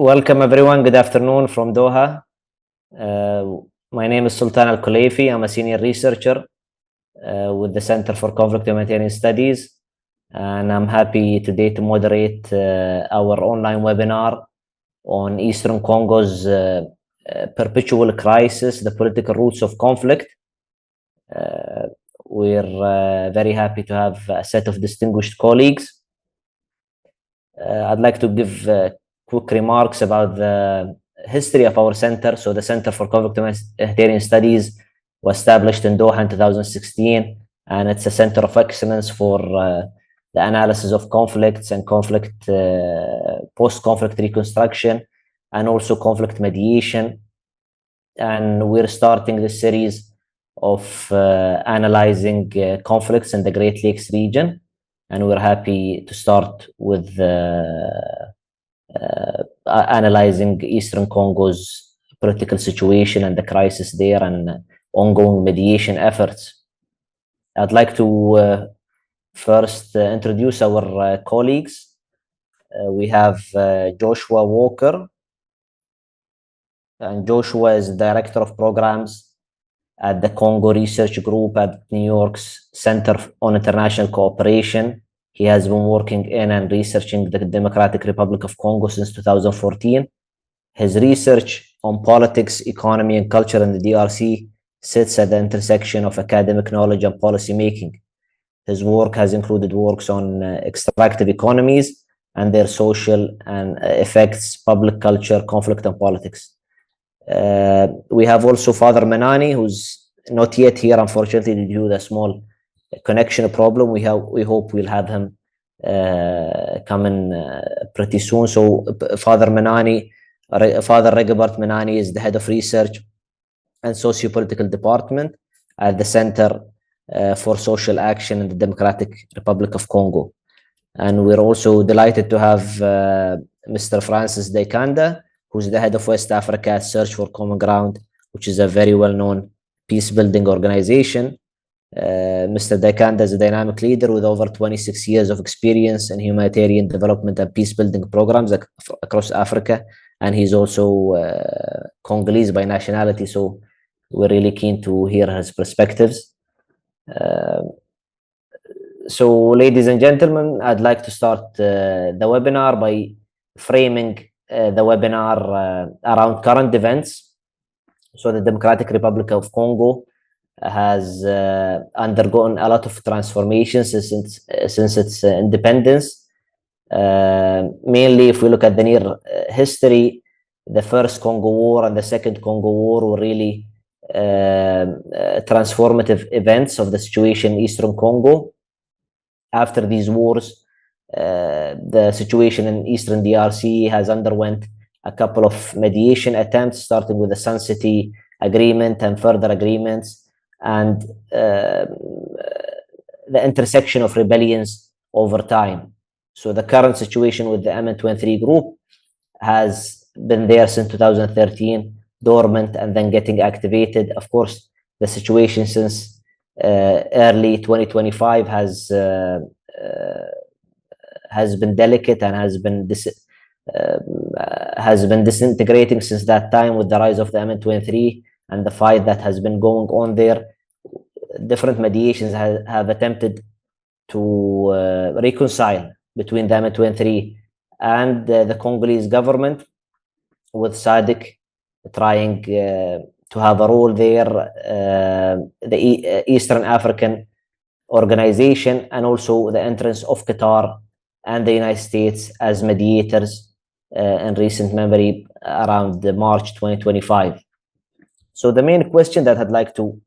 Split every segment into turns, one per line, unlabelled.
Welcome everyone. Good afternoon from Doha. My name is Sultan Al-Khulaifi. I'm a senior researcher with the Center for Conflict Humanitarian Studies, and I'm happy today to moderate our online webinar on Eastern Congo's perpetual crisis, the political roots of conflict. We're very happy to have a set of distinguished colleagues. I'd like to give quick remarks about the history of our center. So the Center for Conflict Humanitarian Studies was established in Doha in 2016, and it's a center of excellence for the analysis of conflicts and conflict, post-conflict reconstruction, and also conflict mediation. And we're starting this series of analyzing conflicts in the Great Lakes region. And we're happy to start with analyzing Eastern Congo's political situation and the crisis there and ongoing mediation efforts. I'd like to first introduce our colleagues. We have Joshua Walker, and Joshua is Director of Programs at the Congo Research Group at New York's Center on International Cooperation. He has been working in and researching the Democratic Republic of Congo since 2014. His research on politics, economy, and culture in the DRC sits at the intersection of academic knowledge and policy making. His work has included works on extractive economies and their social and effects, public culture, conflict, and politics. We have also Father Menani, who's not yet here, unfortunately, due to a small connection problem. We hope we'll have him come in pretty soon. So Father Menani, Father Rigobert Menani, is the head of research and socio-political department at the Center for Social Action in the Democratic Republic of Congo. And we're also delighted to have Mr. Francis Diakanda, who's the head of West Africa at Search for Common Ground, which is a very well-known peace-building organization. Mr. Diakanda is a dynamic leader with over 26 years of experience in humanitarian development and peace-building programs across Africa, and he's also Congolese by nationality, so we're really keen to hear his perspectives. So, ladies and gentlemen, I'd like to start the webinar by framing the webinar around current events. So the Democratic Republic of Congo has undergone a lot of transformations since its independence. Mainly, if we look at the near history, the first Congo War and the second Congo War were really transformative events of the situation in Eastern Congo. After these wars, the situation in Eastern DRC has underwent a couple of mediation attempts, starting with the Sun City Agreement and further agreements, and the intersection of rebellions over time. So the current situation with the M23 group has been there since 2013, dormant and then getting activated. Of course, the situation since early 2025 has been delicate and has been disintegrating since that time with the rise of the M23 and the fight that has been going on there. Different mediations have attempted to reconcile between the M23 and the Congolese government, with SADC trying to have a role there, the Eastern African Organization, and also the entrance of Qatar and the United States as mediators in recent memory around March 2025. So the main question that I'd like to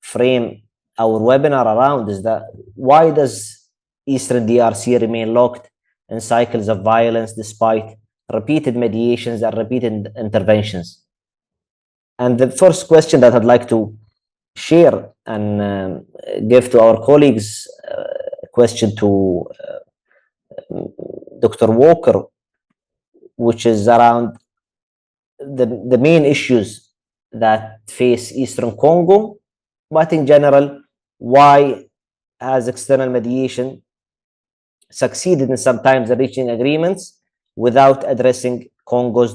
frame our webinar around is that why does Eastern DRC remain locked in cycles of violence despite repeated mediations and repeated interventions? And the first question that I'd like to share and give to our colleagues, question to Dr. Walker, which is around the main issues that face Eastern Congo, but in general, why has external mediation succeeded in sometimes reaching agreements without addressing Congo's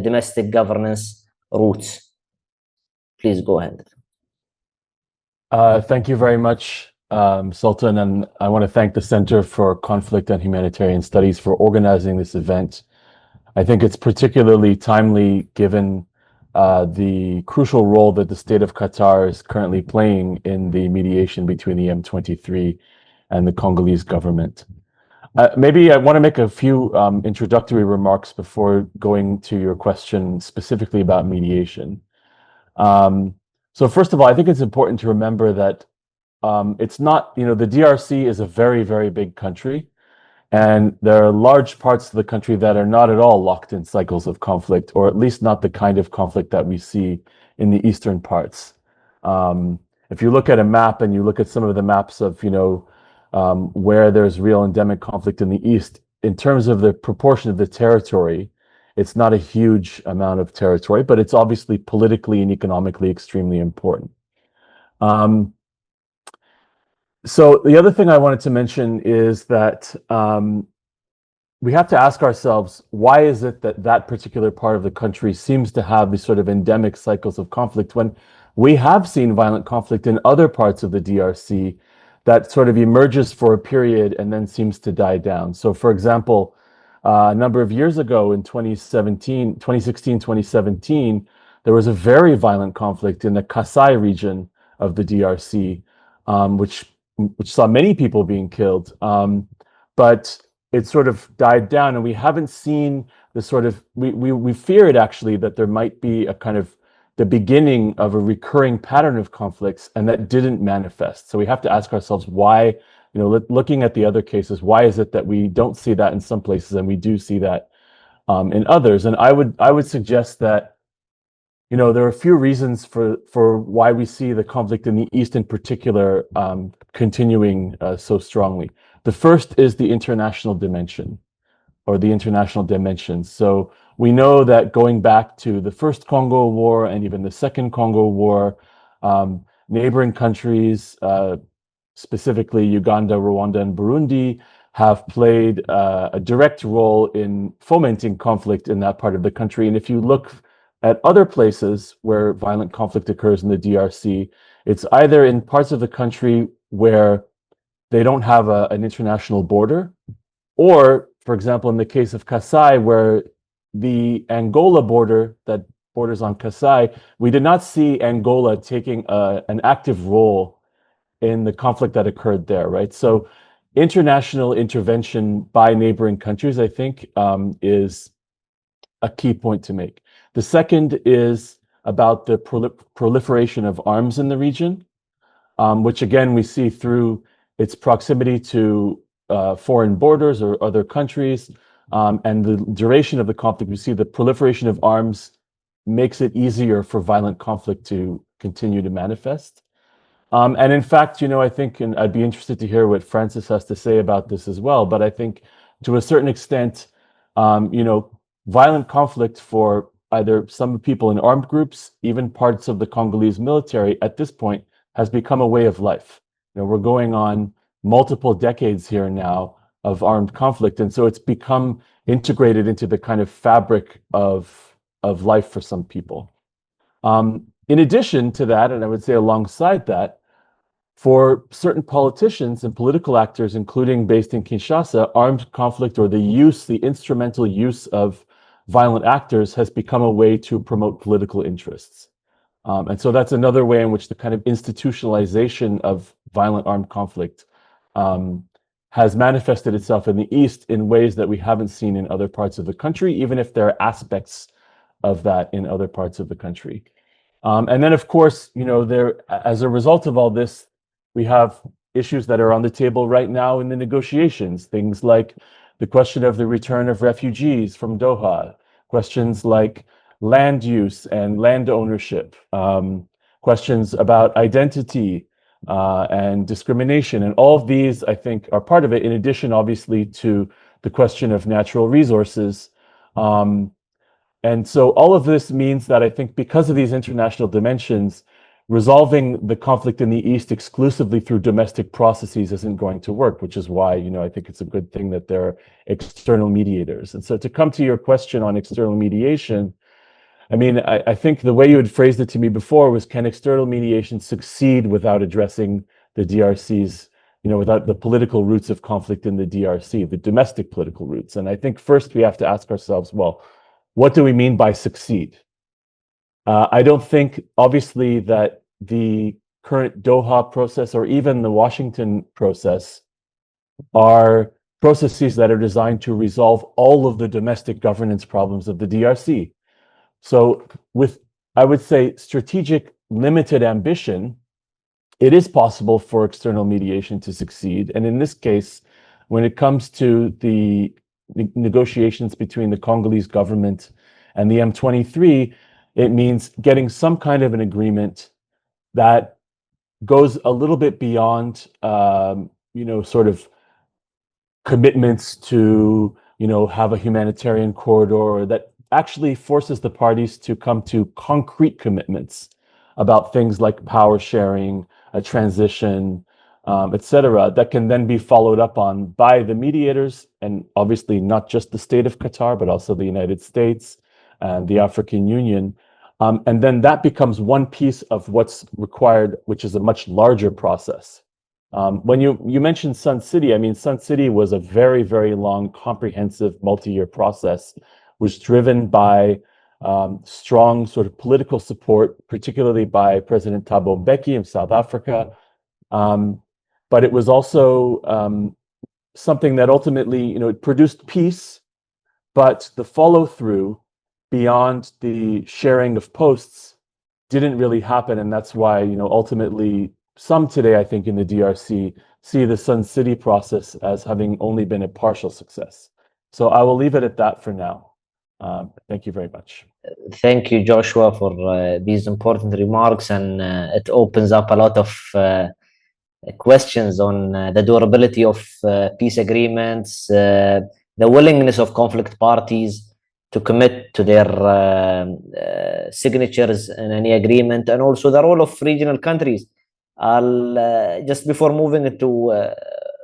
domestic governance roots. Please go ahead.
Thank you very much, Sultan, and I want to thank the Center for Conflict and Humanitarian Studies for organizing this event. I think it's particularly timely given the crucial role that the state of Qatar is currently playing in the mediation between the M23 and the Congolese government. Maybe I want to make a few introductory remarks before going to your question specifically about mediation. So first of all, I think it's important to remember that it's not, the DRC is a very, very big country, and there are large parts of the country that are not at all locked in cycles of conflict, or at least not the kind of conflict that we see in the eastern parts. If you look at a map and you look at some of the maps of, where there's real endemic conflict in the east, in terms of the proportion of the territory, it's not a huge amount of territory, but it's obviously politically and economically extremely important. So the other thing I wanted to mention is that we have to ask ourselves, why is it that that particular part of the country seems to have these sort of endemic cycles of conflict when we have seen violent conflict in other parts of the DRC that sort of emerges for a period and then seems to die down? So for example, a number of years ago in 2016, 2017, there was a very violent conflict in the Kasai region of the DRC, which saw many people being killed. But it sort of died down, and we haven't seen the sort of, we feared actually that there might be a kind of the beginning of a recurring pattern of conflicts, and that didn't manifest. So we have to ask ourselves why, looking at the other cases, why is it that we don't see that in some places and we do see that in others? And I would suggest that, there are a few reasons for why we see the conflict in the East in particular continuing so strongly. The first is the international dimension, or the international dimensions. So we know that going back to the first Congo War and even the second Congo War, neighboring countries, specifically Uganda, Rwanda, and Burundi, have played a direct role in fomenting conflict in that part of the country. And if you look at other places where violent conflict occurs in the DRC, it's either in parts of the country where they don't have an international border, or, for example, in the case of Kasai, where the Angola border that borders on Kasai, we did not see Angola taking an active role in the conflict that occurred there, right? So international intervention by neighboring countries, I think, is a key point to make. The second is about the proliferation of arms in the region, which again, we see through its proximity to foreign borders or other countries, and the duration of the conflict. We see the proliferation of arms makes it easier for violent conflict to continue to manifest. And in fact, I think, and I'd be interested to hear what Francis has to say about this as well, but I think to a certain extent, violent conflict for either some people in armed groups, even parts of the Congolese military at this point, has become a way of life. We're going on multiple decades here now of armed conflict, and so it's become integrated into the kind of fabric of life for some people. In addition to that, and I would say alongside that, for certain politicians and political actors, including based in Kinshasa, armed conflict, or the instrumental use of violent actors, has become a way to promote political interests. And so that's another way in which the kind of institutionalization of violent armed conflict has manifested itself in the East in ways that we haven't seen in other parts of the country, even if there are aspects of that in other parts of the country. And then, of course, as a result of all this, we have issues that are on the table right now in the negotiations, things like the question of the return of refugees from Doha, questions like land use and land ownership, questions about identity and discrimination. And all of these, I think, are part of it, in addition, obviously, to the question of natural resources. And so all of this means that I think because of these international dimensions, resolving the conflict in the East exclusively through domestic processes isn't going to work, which is why, I think it's a good thing that there are external mediators. And so to come to your question on external mediation, I mean, I think the way you had phrased it to me before was, can external mediation succeed without addressing the DRC's, without the political roots of conflict in the DRC, the domestic political roots? And I think first we have to ask ourselves, well, what do we mean by succeed? I don't think, obviously, that the current Doha process or even the Washington process are processes that are designed to resolve all of the domestic governance problems of the DRC. So with, I would say, strategic limited ambition, it is possible for external mediation to succeed. And in this case, when it comes to the negotiations between the Congolese government and the M23, it means getting some kind of an agreement that goes a little bit beyond, sort of commitments to, have a humanitarian corridor, or that actually forces the parties to come to concrete commitments about things like power sharing, a transition, etc., that can then be followed up on by the mediators, and obviously not just the state of Qatar, but also the United States and the African Union. And then that becomes one piece of what's required, which is a much larger process. When you mentioned Sun City, I mean, Sun City was a very, very long, comprehensive, multi-year process, was driven by strong sort of political support, particularly by President Thabo Mbeki of South Africa. But it was also something that ultimately, it produced peace, but the follow-through beyond the sharing of posts didn't really happen. And that's why, ultimately, some today, I think, in the DRC see the Sun City process as having only been a partial success. So I will leave it at that for now. Thank you very much.
Thank you, Joshua, for these important remarks, and it opens up a lot of questions on the durability of peace agreements, the willingness of conflict parties to commit to their signatures in any agreement, and also the role of regional countries. Just before moving into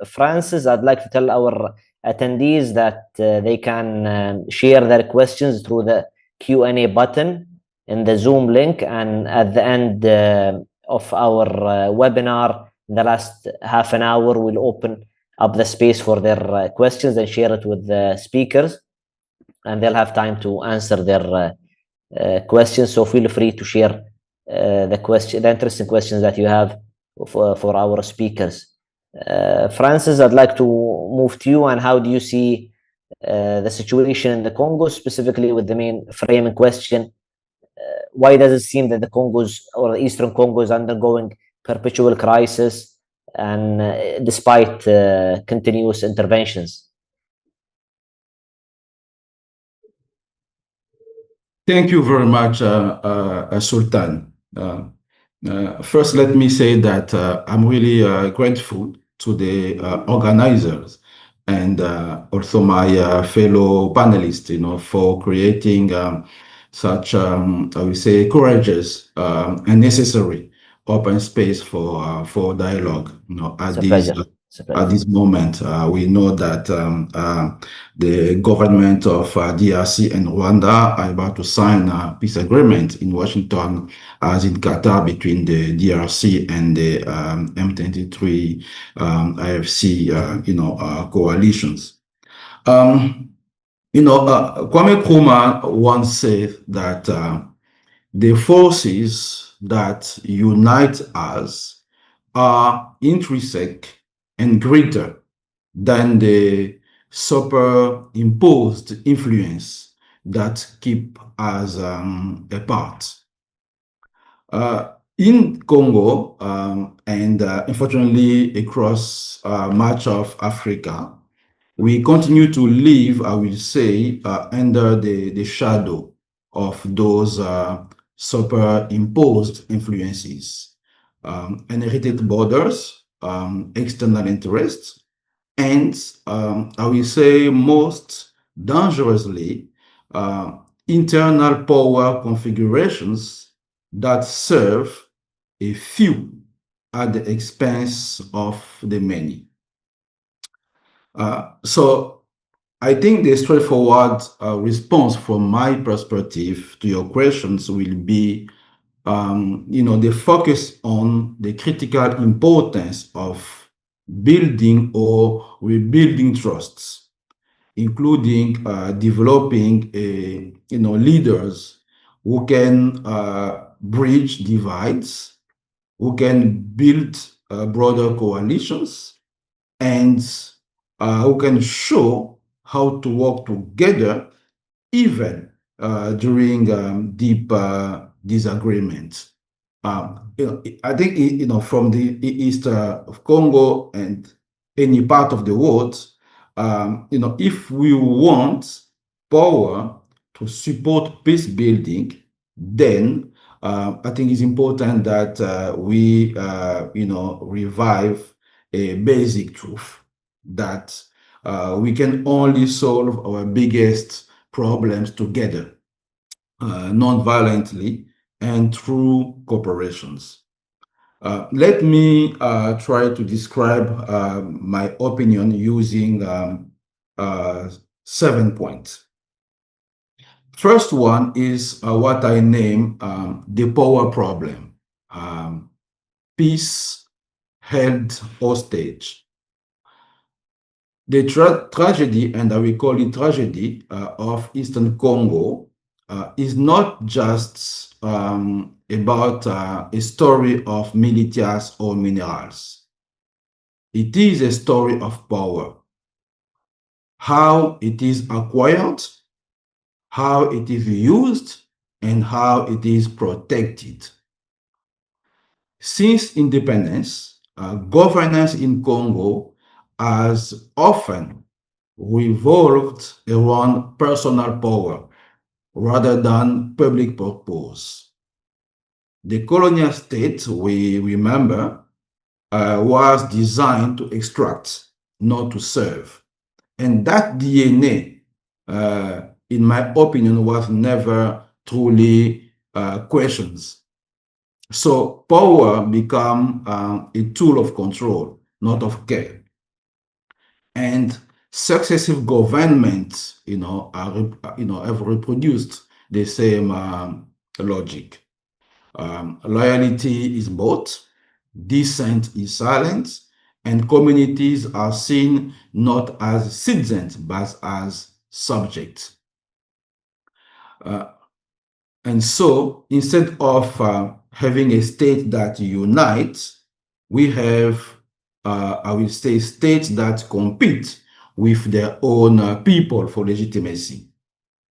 Francis, I'd like to tell our attendees that they can share their questions through the Q&A button in the Zoom link, and at the end of our webinar, in the last half an hour, we'll open up the space for their questions and share it with the speakers, and they'll have time to answer their questions. So feel free to share the interesting questions that you have for our speakers. Francis, I'd like to move to you, and how do you see the situation in the Congo, specifically with the main framing question? Why does it seem that the Congos, or the Eastern Congo, is undergoing perpetual crisis, and despite continuous interventions?
Thank you very much, Sultan. First, let me say that I'm really grateful to the organizers and also my fellow panelists, for creating such, I would say, courageous and necessary open space for dialogue. At this moment, we know that the government of DRC and Rwanda are about to sign a peace agreement in Washington, as in Qatar, between the DRC and the M23 IFC, coalitions. Kwame Nkrumah once said that the forces that unite us are intrinsic and greater than the superimposed influence that keep us apart. In Congo, and unfortunately across much of Africa, we continue to live, I will say, under the shadow of those superimposed influences, inherited borders, external interests, and I will say most dangerously, internal power configurations that serve a few at the expense of the many. So I think the straightforward response from my perspective to your questions will be, the focus on the critical importance of building or rebuilding trusts, including developing leaders who can bridge divides, who can build broader coalitions, and who can show how to work together even during deep disagreements. I think from the east of Congo and any part of the world, if we want power to support peace building, then I think it's important that we revive a basic truth that we can only solve our biggest problems together, non-violently and through corporations. Let me try to describe my opinion using 7 points. First one is what I name the power problem, peace held hostage. The tragedy, and I will call it tragedy, of Eastern Congo is not just about a story of militias or minerals. It is a story of power, how it is acquired, how it is used, and how it is protected. Since independence, governance in Congo has often revolved around personal power rather than public purpose. The colonial state, we remember, was designed to extract, not to serve. And that DNA, in my opinion, was never truly questioned. So power became a tool of control, not of care. And successive governments, have reproduced the same logic. Loyalty is bought, dissent is silent, and communities are seen not as citizens but as subjects. And so instead of having a state that unites, we have, I will say, states that compete with their own people for legitimacy.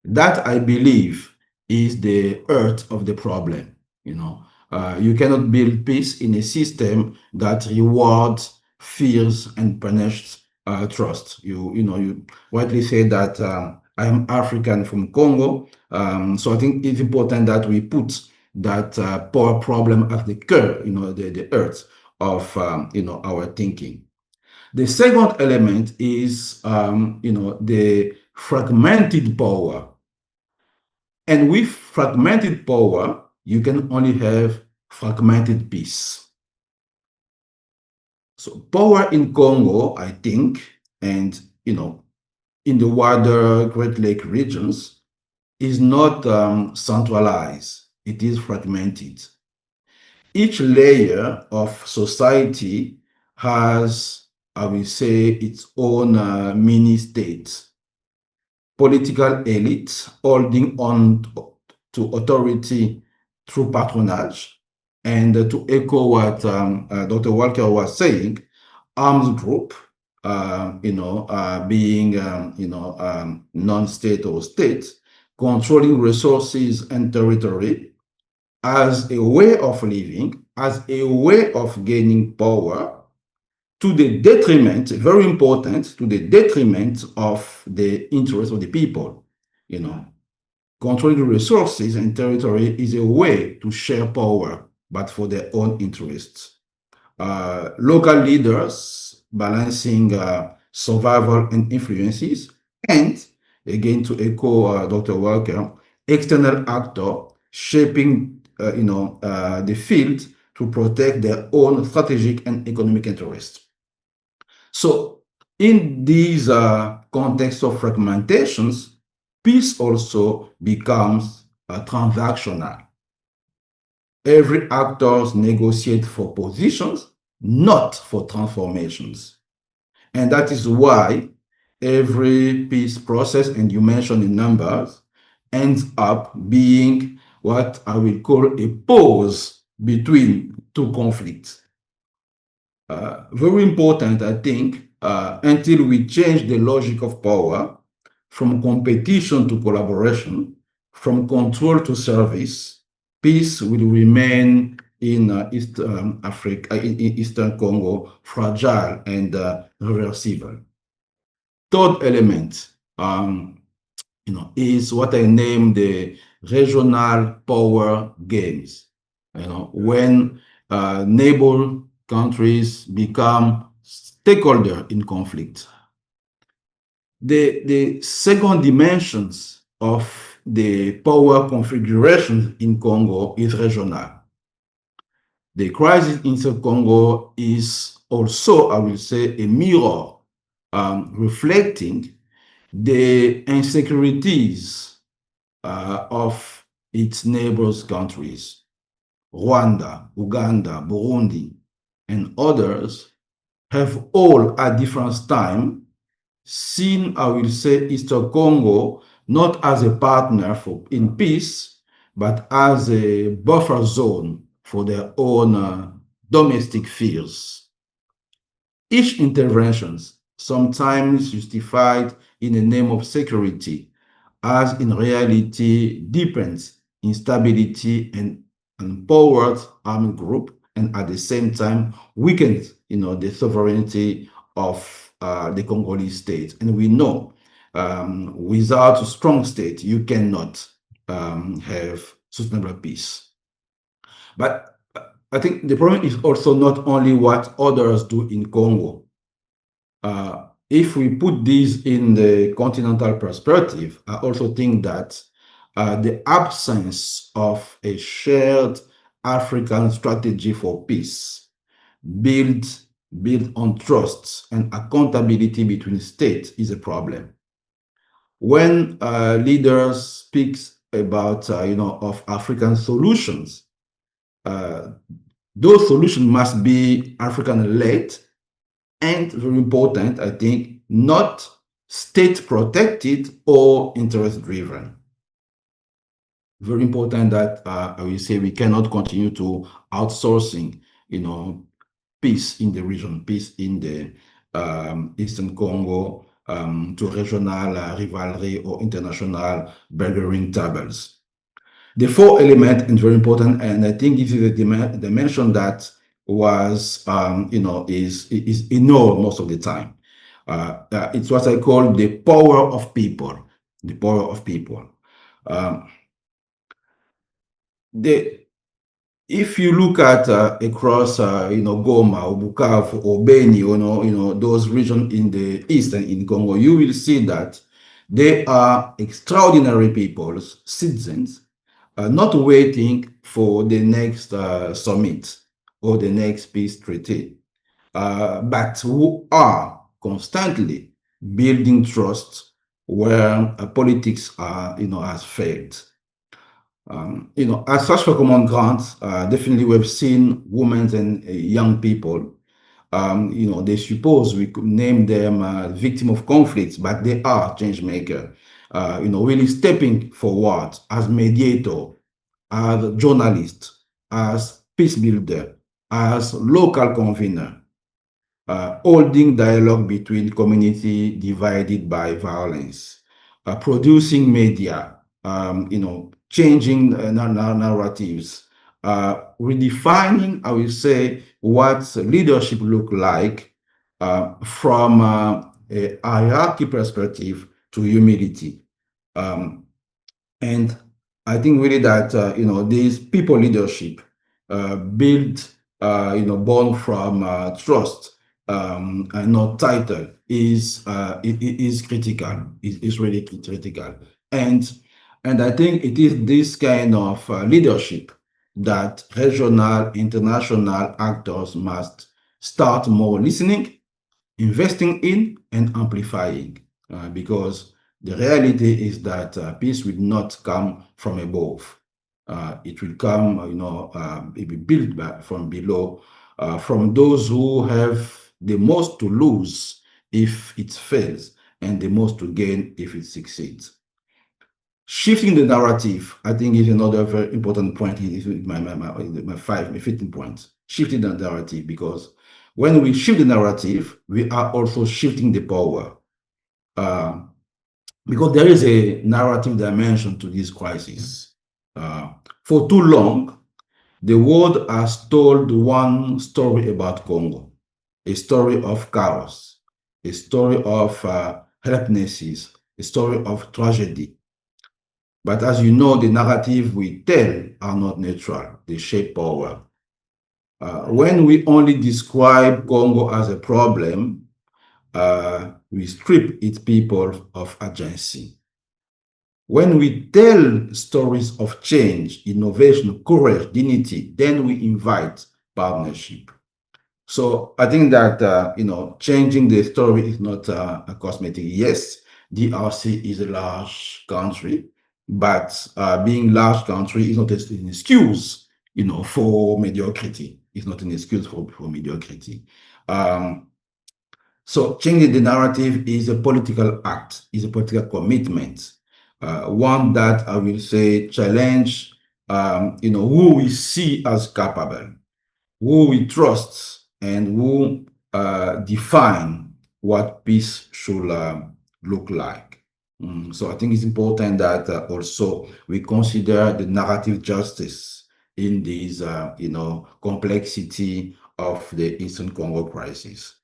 That, I believe, is the heart of the problem. You cannot build peace in a system that rewards, fears, and punishes trust. You rightly say that I am African from Congo, so I think it's important that we put that power problem at the core, the heart of our thinking. The second element is the fragmented power. And with fragmented power, you can only have fragmented peace. So power in Congo, I think, and in the wider Great Lake regions, is not centralized. It is fragmented. Each layer of society has, I will say, its own mini states. Political elites holding on to authority through patronage, and to echo what Dr. Walker was saying, armed group, being non-state or state, controlling resources and territory as a way of living, as a way of gaining power, to the detriment, very important, to the detriment of the interests of the people. Controlling resources and territory is a way to share power, but for their own interests. Local leaders balancing survival and influences, and again, to echo Dr. Walker, external actor shaping the field to protect their own strategic and economic interests. So in these context of fragmentations, peace also becomes transactional. Every actor negotiates for positions, not for transformations. And that is why every peace process, and you mentioned the numbers, ends up being what I will call a pause between two conflicts. Very important, I think, until we change the logic of power from competition to collaboration, from control to service, peace will remain in East Africa, in Eastern Congo, fragile and reversible. Third element, is what I name the regional power games. When neighbor countries become stakeholder in conflict. The second dimensions of the power configuration in Congo is regional. The crisis in South Congo is also, I will say, a mirror reflecting the insecurities of its neighbors countries. Rwanda, Uganda, Burundi, and others have all at different times seen, I will say, Eastern Congo not as a partner in peace, but as a buffer zone for their own domestic fears. Each intervention, sometimes justified in the name of security, as in reality deepens instability and empowers armed group, and at the same time weakens, the sovereignty of the Congolese state. And we know without a strong state, you cannot have sustainable peace. But I think the problem is also not only what others do in Congo. If we put this in the continental perspective, I also think that the absence of a shared African strategy for peace built on trust and accountability between states is a problem. When leaders speak about of African solutions, those solutions must be African-led and, very important, I think, not state-protected or interest-driven. Very important that I will say we cannot continue to outsourcing, peace in the region, peace in the Eastern Congo to regional rivalry or international bargaining tables. The fourth element, and very important, and I think this is a dimension that was, is ignored most of the time. It's what I call the power of people. The power of people. If you look at across, Goma or Bukavu or Beni, those regions in the east and in Congo, you will see that they are extraordinary people, citizens, not waiting for the next summit or the next peace treaty, but who are constantly building trust where politics has failed. As such for common ground, definitely we've seen women and young people. They suppose we could name them victim of conflicts, but they are change maker. Really stepping forward as mediator, as journalist, as peace builder, as local convener, holding dialogue between community divided by violence, producing media, changing narratives, redefining, I will say, what leadership look like from a hierarchy perspective to humility. And I think really that, these people leadership built, born from trust and not title is critical, is really critical. And I think it is this kind of leadership that regional, international actors must start more listening, investing in, and amplifying, because the reality is that peace will not come from above. It will come, it will be built from below, from those who have the most to lose if it fails and the most to gain if it succeeds. Shifting the narrative, I think, is another very important point. Is my 15 points. Shifting the narrative, because when we shift the narrative, we are also shifting the power. Because there is a narrative dimension to this crisis. For too long, the world has told one story about Congo, a story of chaos, a story of helplessness, a story of tragedy. But as you know, the narrative we tell are not neutral. They shape power. When we only describe Congo as a problem, we strip its people of agency. When we tell stories of change, innovation, courage, dignity, then we invite partnership. So I think that, changing the story is not a cosmetic. Yes, DRC is a large country, but being large country is not an excuse, for mediocrity. It's not an excuse for mediocrity. So changing the narrative is a political act, is a political commitment, one that I will say challenge, who we see as capable, who we trust, and who define what peace should look like. So I think it's important that also we consider the narrative justice in this, complexity of the Eastern Congo crisis.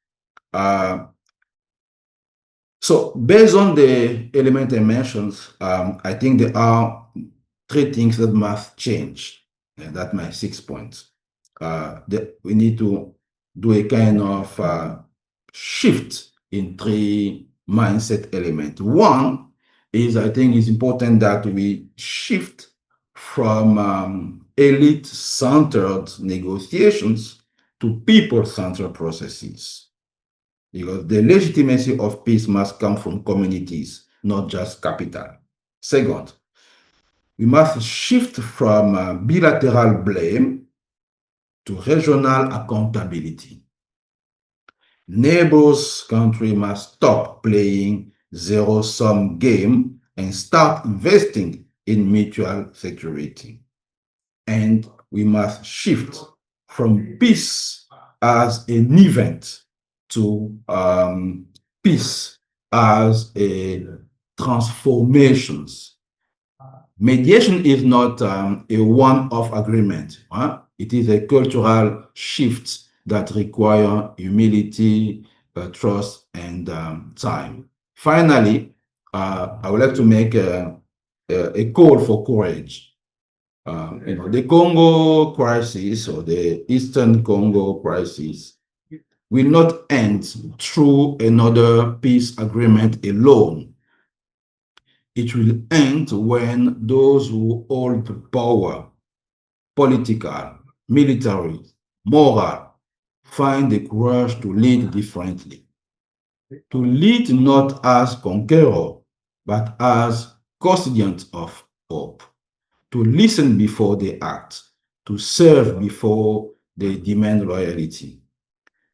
So based on the element I mentioned, I think there are three things that must change. And that's my 6 points. We need to do a kind of shift in three mindset elements. One is, I think it's important that we shift from elite-centered negotiations to people-centered processes. Because the legitimacy of peace must come from communities, not just capital. Second, we must shift from bilateral blame to regional accountability. Neighbors' countries must stop playing zero-sum game and start investing in mutual security. And we must shift from peace as an event to peace as a transformations. Mediation is not a one-off agreement. It is a cultural shift that requires humility, trust, and time. Finally, I would like to make a call for courage. The Congo crisis, or the Eastern Congo crisis, will not end through another peace agreement alone. It will end when those who hold power, political, military, moral, find the courage to lead differently. To lead not as conqueror, but as custodians of hope. To listen before they act. To serve before they demand loyalty.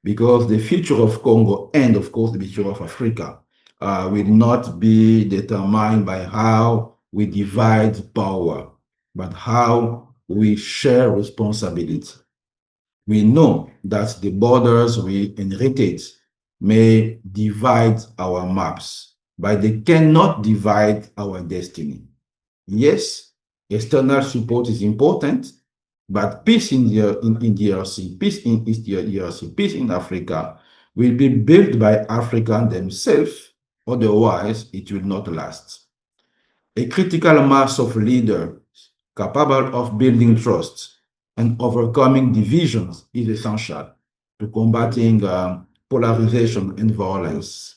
Because the future of Congo and, of course, the future of Africa will not be determined by how we divide power, but how we share responsibility. We know that the borders we inherited may divide our maps, but they cannot divide our destiny. Yes, external support is important, but peace in DRC, peace in East DRC, peace in Africa will be built by Africans themselves, otherwise it will not last. A critical mass of leaders capable of building trust and overcoming divisions is essential to combating polarization and violence.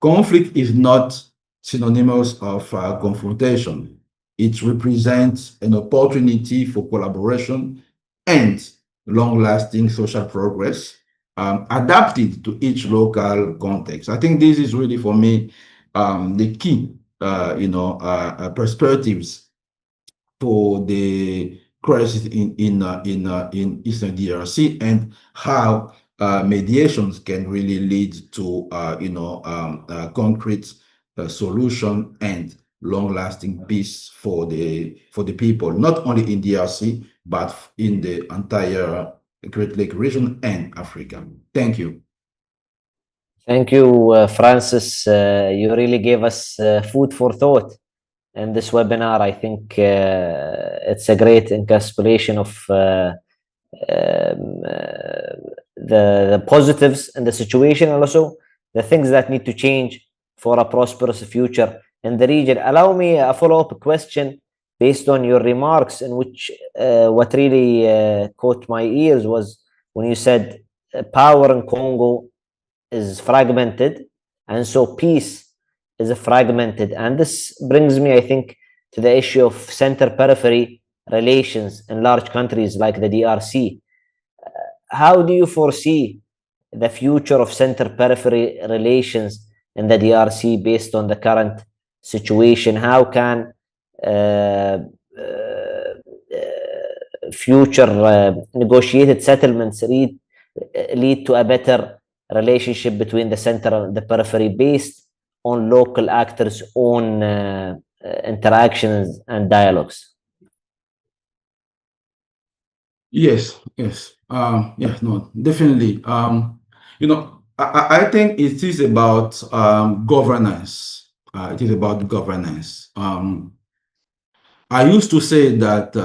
Conflict is not synonymous of confrontation. it represents an opportunity for collaboration and long-lasting social progress, adapted to each local context. I think this is really, for me, the key, perspectives for the crisis in Eastern DRC, and how mediations can really lead to concrete solution and long-lasting peace for the people, not only in DRC but in the entire Great Lake region and Africa. Thank you.
Thank you, Francis. You really gave us food for thought in this webinar. I think it's a great encapsulation of the positives in the situation, and also the things that need to change for a prosperous future in the region. Allow me a follow-up question based on your remarks, in which what really caught my ears was when you said power in Congo is fragmented, and so peace is fragmented. And this brings me, I think, to the issue of center-periphery relations in large countries like the DRC. How do you foresee the future of center-periphery relations in the DRC based on the current situation? How can future negotiated settlements lead to a better relationship between the center and the periphery based on local actors' own interactions and dialogues?
Yes, no, definitely. I think it is about governance. It is about governance. I used to say that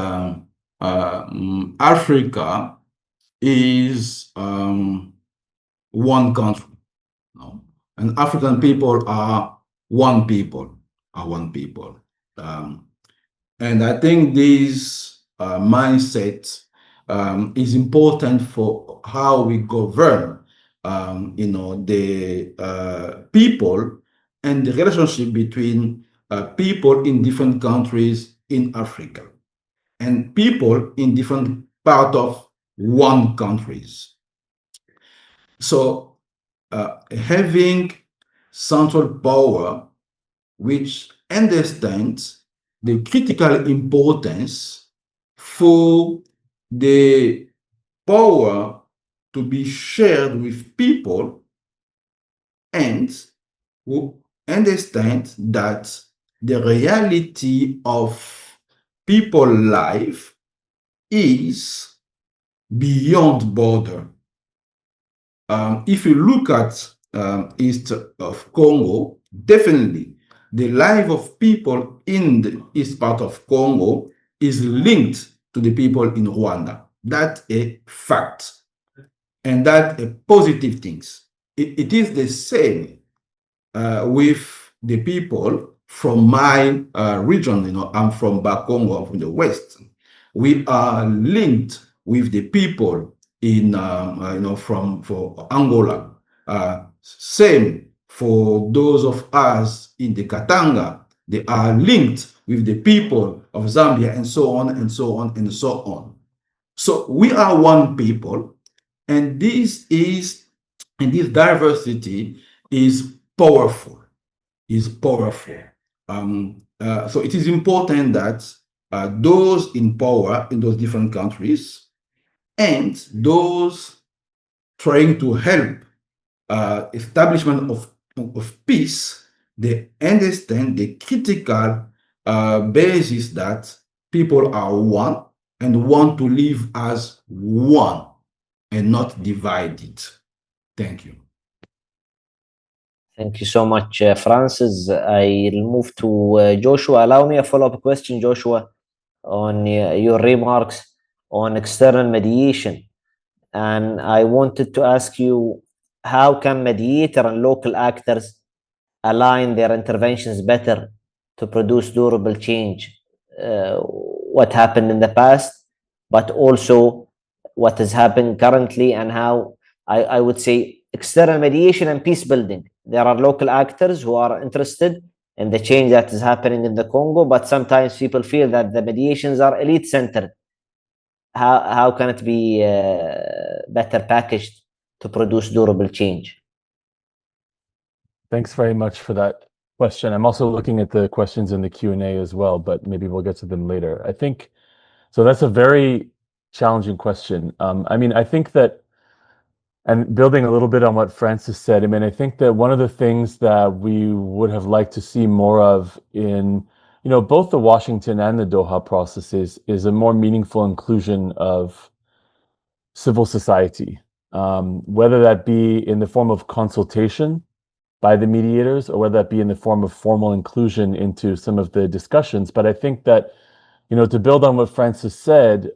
Africa is one country, and African people are one people, and I think this mindset is important for how we govern, the people and the relationship between people in different countries in Africa and people in different parts of one countries. So having central power which understands the critical importance for the power to be shared with people, and who understand that the reality of people's life is beyond border. If you look at east of Congo, definitely the life of people in the east part of Congo is linked to the people in Rwanda. That's a fact, and that's a positive thing. It is the same with the people from my region. I'm from Bakongo, from the west. We are linked with the people in for Angola. Same for those of us in the Katanga. They are linked with the people of Zambia, and so on and so on and so on. So we are one people, and this diversity is powerful. So it is important that those in power in those different countries and those trying to help establishment of peace, they understand the critical basis that people are one and want to live as one and not divided. Thank you.
Thank you so much, Francis. I'll move to Joshua. Allow me a follow-up question, Joshua, on your remarks on external mediation. And I wanted to ask you, how can mediator and local actors align their interventions better to produce durable change? What happened in the past, but also what is happening currently, and how I would say external mediation and peace building. There are local actors who are interested in the change that is happening in the Congo, but sometimes people feel that the mediations are elite-centered. How can it be better packaged to produce durable change?
Thanks very much for that question. I'm also looking at the questions in the Q&A as well, but maybe we'll get to them later. I think, so that's a very challenging question. I mean, I think that, and building a little bit on what Francis said, I mean, I think that one of the things that we would have liked to see more of in, both the Washington and the Doha processes is a more meaningful inclusion of civil society, whether that be in the form of consultation by the mediators or whether that be in the form of formal inclusion into some of the discussions. But I think that, to build on what Francis said,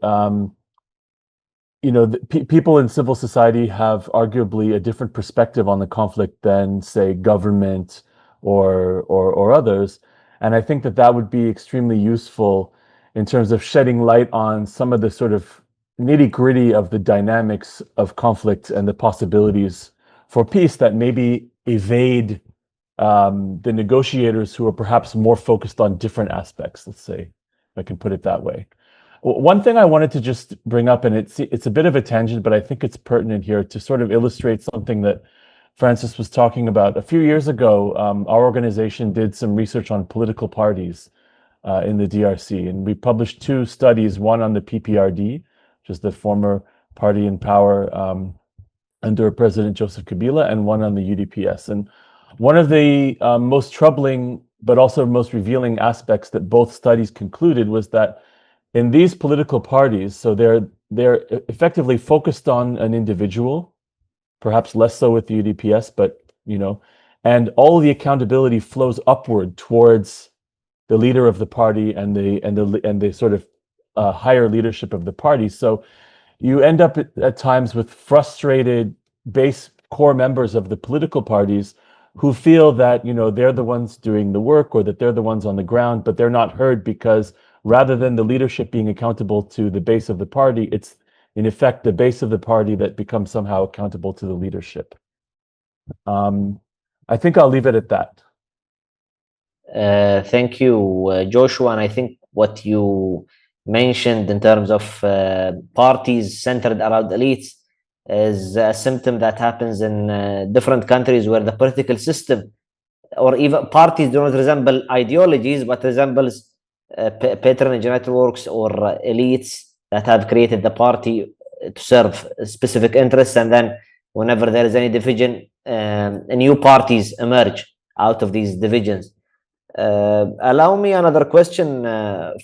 people in civil society have arguably a different perspective on the conflict than, say, government or others. And I think that would be extremely useful in terms of shedding light on some of the sort of nitty-gritty of the dynamics of conflict and the possibilities for peace that maybe evade the negotiators who are perhaps more focused on different aspects, let's say, if I can put it that way. One thing I wanted to just bring up, and it's a bit of a tangent, but I think it's pertinent here to sort of illustrate something that Francis was talking about. A few years ago, our organization did some research on political parties in the DRC, and we published 2 studies, one on the PPRD, which is the former party in power under President Joseph Kabila, and one on the UDPS. And one of the most troubling, but also most revealing aspects that both studies concluded was that in these political parties, so they're effectively focused on an individual, perhaps less so with the UDPS, but and all the accountability flows upward towards the leader of the party and the sort of higher leadership of the party. So you end up at times with frustrated base core members of the political parties who feel that they're the ones doing the work or that they're the ones on the ground, but they're not heard because rather than the leadership being accountable to the base of the party, it's in effect the base of the party that becomes somehow accountable to the leadership. I think I'll leave it at that.
Thank you, Joshua. And I think what you mentioned in terms of parties centered around elites is a symptom that happens in different countries where the political system or even parties do not resemble ideologies, but resembles patronage networks or elites that have created the party to serve specific interests. And then whenever there is any division, new parties emerge out of these divisions. Allow me another question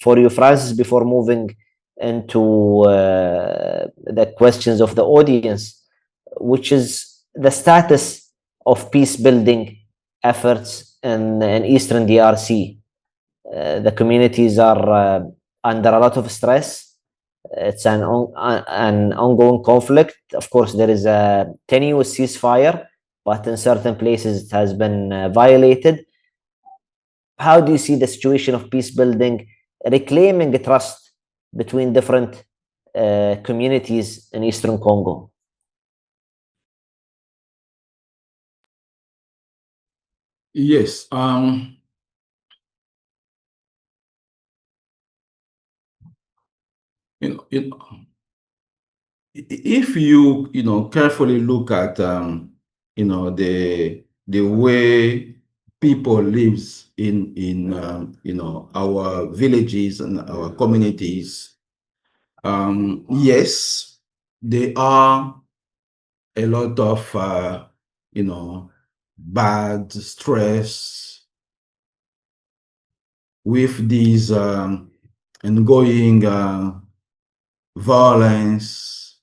for you, Francis, before moving into the questions of the audience, which is the status of peace building efforts in Eastern DRC. The communities are under a lot of stress. It's an ongoing conflict. Of course, there is a tenuous ceasefire, but in certain places it has been violated. How do you see the situation of peace building, reclaiming trust between different communities in Eastern Congo?
Yes. If you carefully look at the way people lives in our villages and our communities, yes, there are a lot of bad stress with these ongoing violence,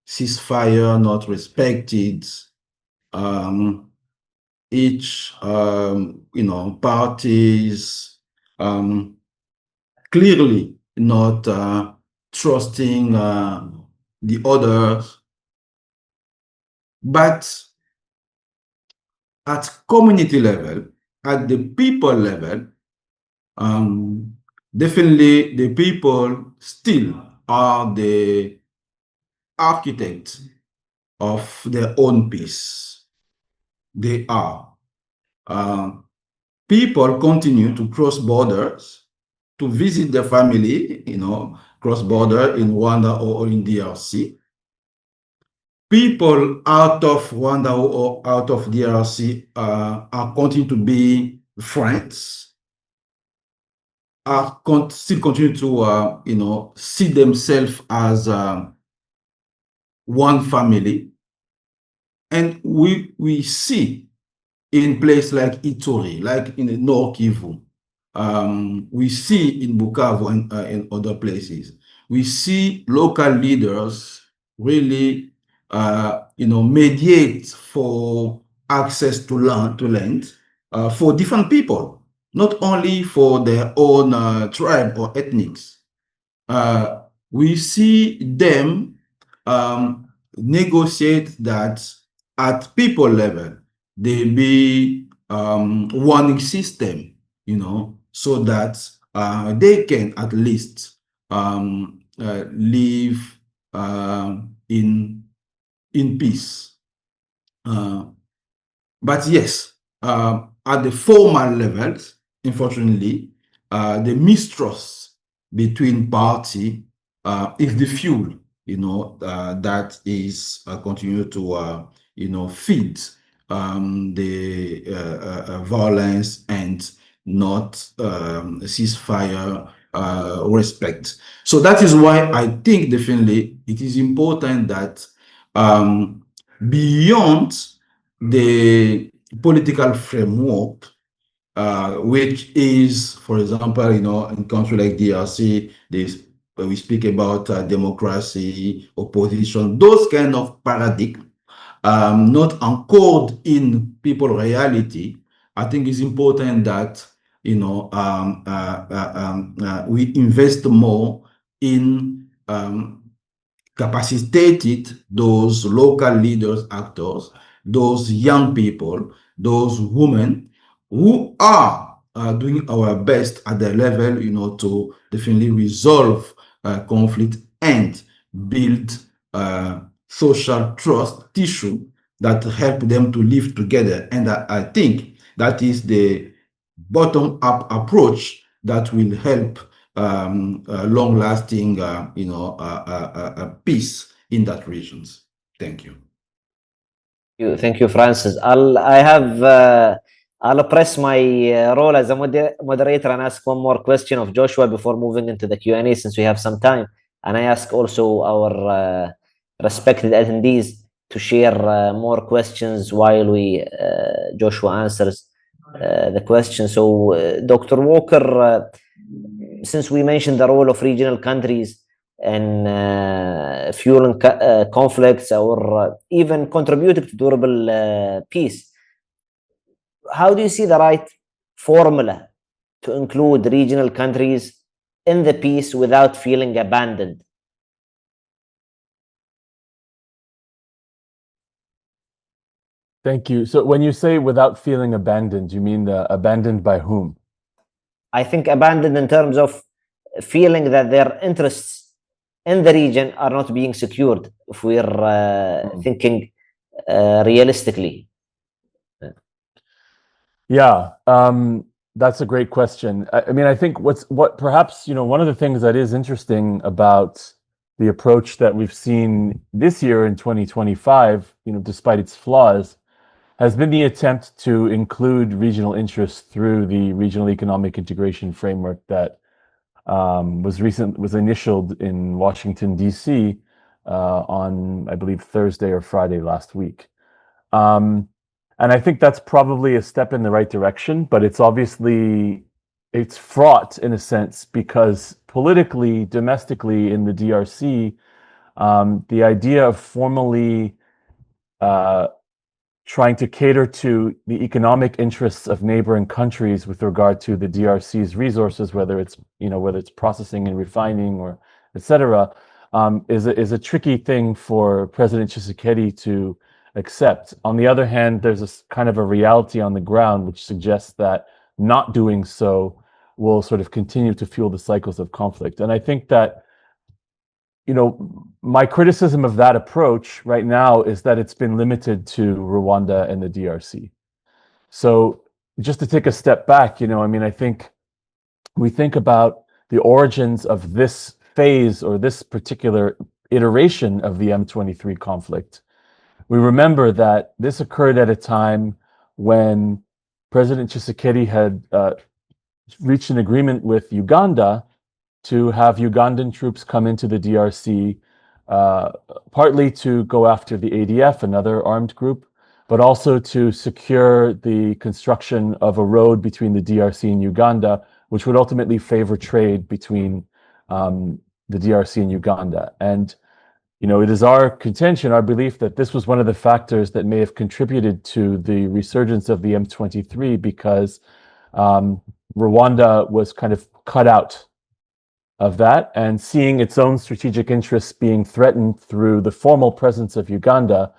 ceasefire not respected, each parties clearly not trusting the others. But at community level, at the people level, definitely the people still are the architects of their own peace. They are. people continue to cross borders to visit their family, cross border in Rwanda or in DRC. People out of Rwanda or out of DRC are continuing to be friends, still continue to see themselves as one family. And we see in places like Ituri, like in the North Kivu, we see in Bukavu and in other places, we see local leaders really, mediate for access to land for different people, not only for their own tribe or ethnics. We see them negotiate that at people level, they be one system, so that they can at least live in peace. But yes, at the formal levels, unfortunately, the mistrust between party is the fuel, that is continue to, feed the violence and not ceasefire respect. So that is why I think definitely it is important that beyond the political framework, which is, for example, in countries like DRC, we speak about democracy, opposition, those kind of paradigm, not anchored in people reality. I think it's important that we invest more in capacitated those local leaders, actors, those young people, those women who are doing our best at their level, to definitely resolve conflict and build social trust tissue that help them to live together. And I think that is the bottom-up approach that will help long-lasting, peace in that regions. Thank you.
Thank you, Francis. I'll press my role as a moderator and ask one more question of Joshua before moving into the Q&A, since we have some time. And I ask also our respected attendees to share more questions while Joshua answers the question. So, Dr. Walker, since we mentioned the role of regional countries in fueling conflicts or even contributing to durable peace, how do you see the right formula to include regional countries in the peace without feeling abandoned?
Thank you. So when you say without feeling abandoned, you mean abandoned by whom?
I think abandoned in terms of feeling that their interests in the region are not being secured, if we're thinking realistically.
Yeah, that's a great question. I mean, I think what perhaps, one of the things that is interesting about the approach that we've seen this year in 2025, despite its flaws, has been the attempt to include regional interests through the regional economic integration framework that was initialed in Washington, D.C. On, I believe, Thursday or Friday last week. And I think that's probably a step in the right direction, but it's fraught in a sense, because politically, domestically in the DRC, the idea of formally trying to cater to the economic interests of neighboring countries with regard to the DRC's resources, whether it's processing and refining or etc., is a tricky thing for President Tshisekedi to accept. On the other hand, there's a kind of a reality on the ground which suggests that not doing so will sort of continue to fuel the cycles of conflict. And I think that, my criticism of that approach right now is that it's been limited to Rwanda and the DRC. So just to take a step back, I mean, I think we think about the origins of this phase or this particular iteration of the M23 conflict. We remember that this occurred at a time when President Tshisekedi had reached an agreement with Uganda to have Ugandan troops come into the DRC, partly to go after the ADF, another armed group, but also to secure the construction of a road between the DRC and Uganda, which would ultimately favor trade between the DRC and Uganda. And it is our contention, our belief that this was one of the factors that may have contributed to the resurgence of the M23, because Rwanda was kind of cut out of that, and seeing its own strategic interests being threatened through the formal presence of Uganda,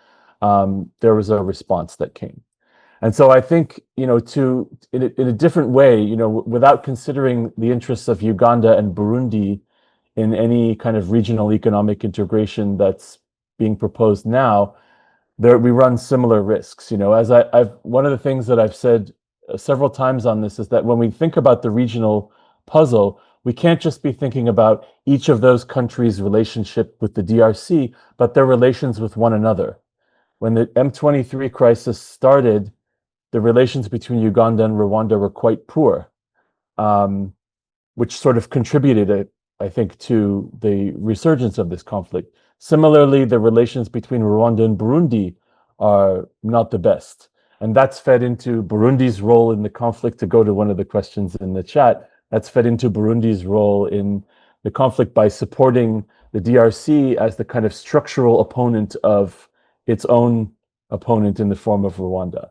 there was a response that came. And so I think, in a different way, without considering the interests of Uganda and Burundi in any kind of regional economic integration that's being proposed now, we run similar risks. One of the things that I've said several times on this is that when we think about the regional puzzle, we can't just be thinking about each of those countries' relationship with the DRC, but their relations with one another. When the M23 crisis started, the relations between Uganda and Rwanda were quite poor, which sort of contributed, I think, to the resurgence of this conflict. Similarly, the relations between Rwanda and Burundi are not the best. And that's fed into Burundi's role in the conflict, to go to one of the questions in the chat. That's fed into Burundi's role in the conflict by supporting the DRC as the kind of structural opponent of its own opponent in the form of Rwanda.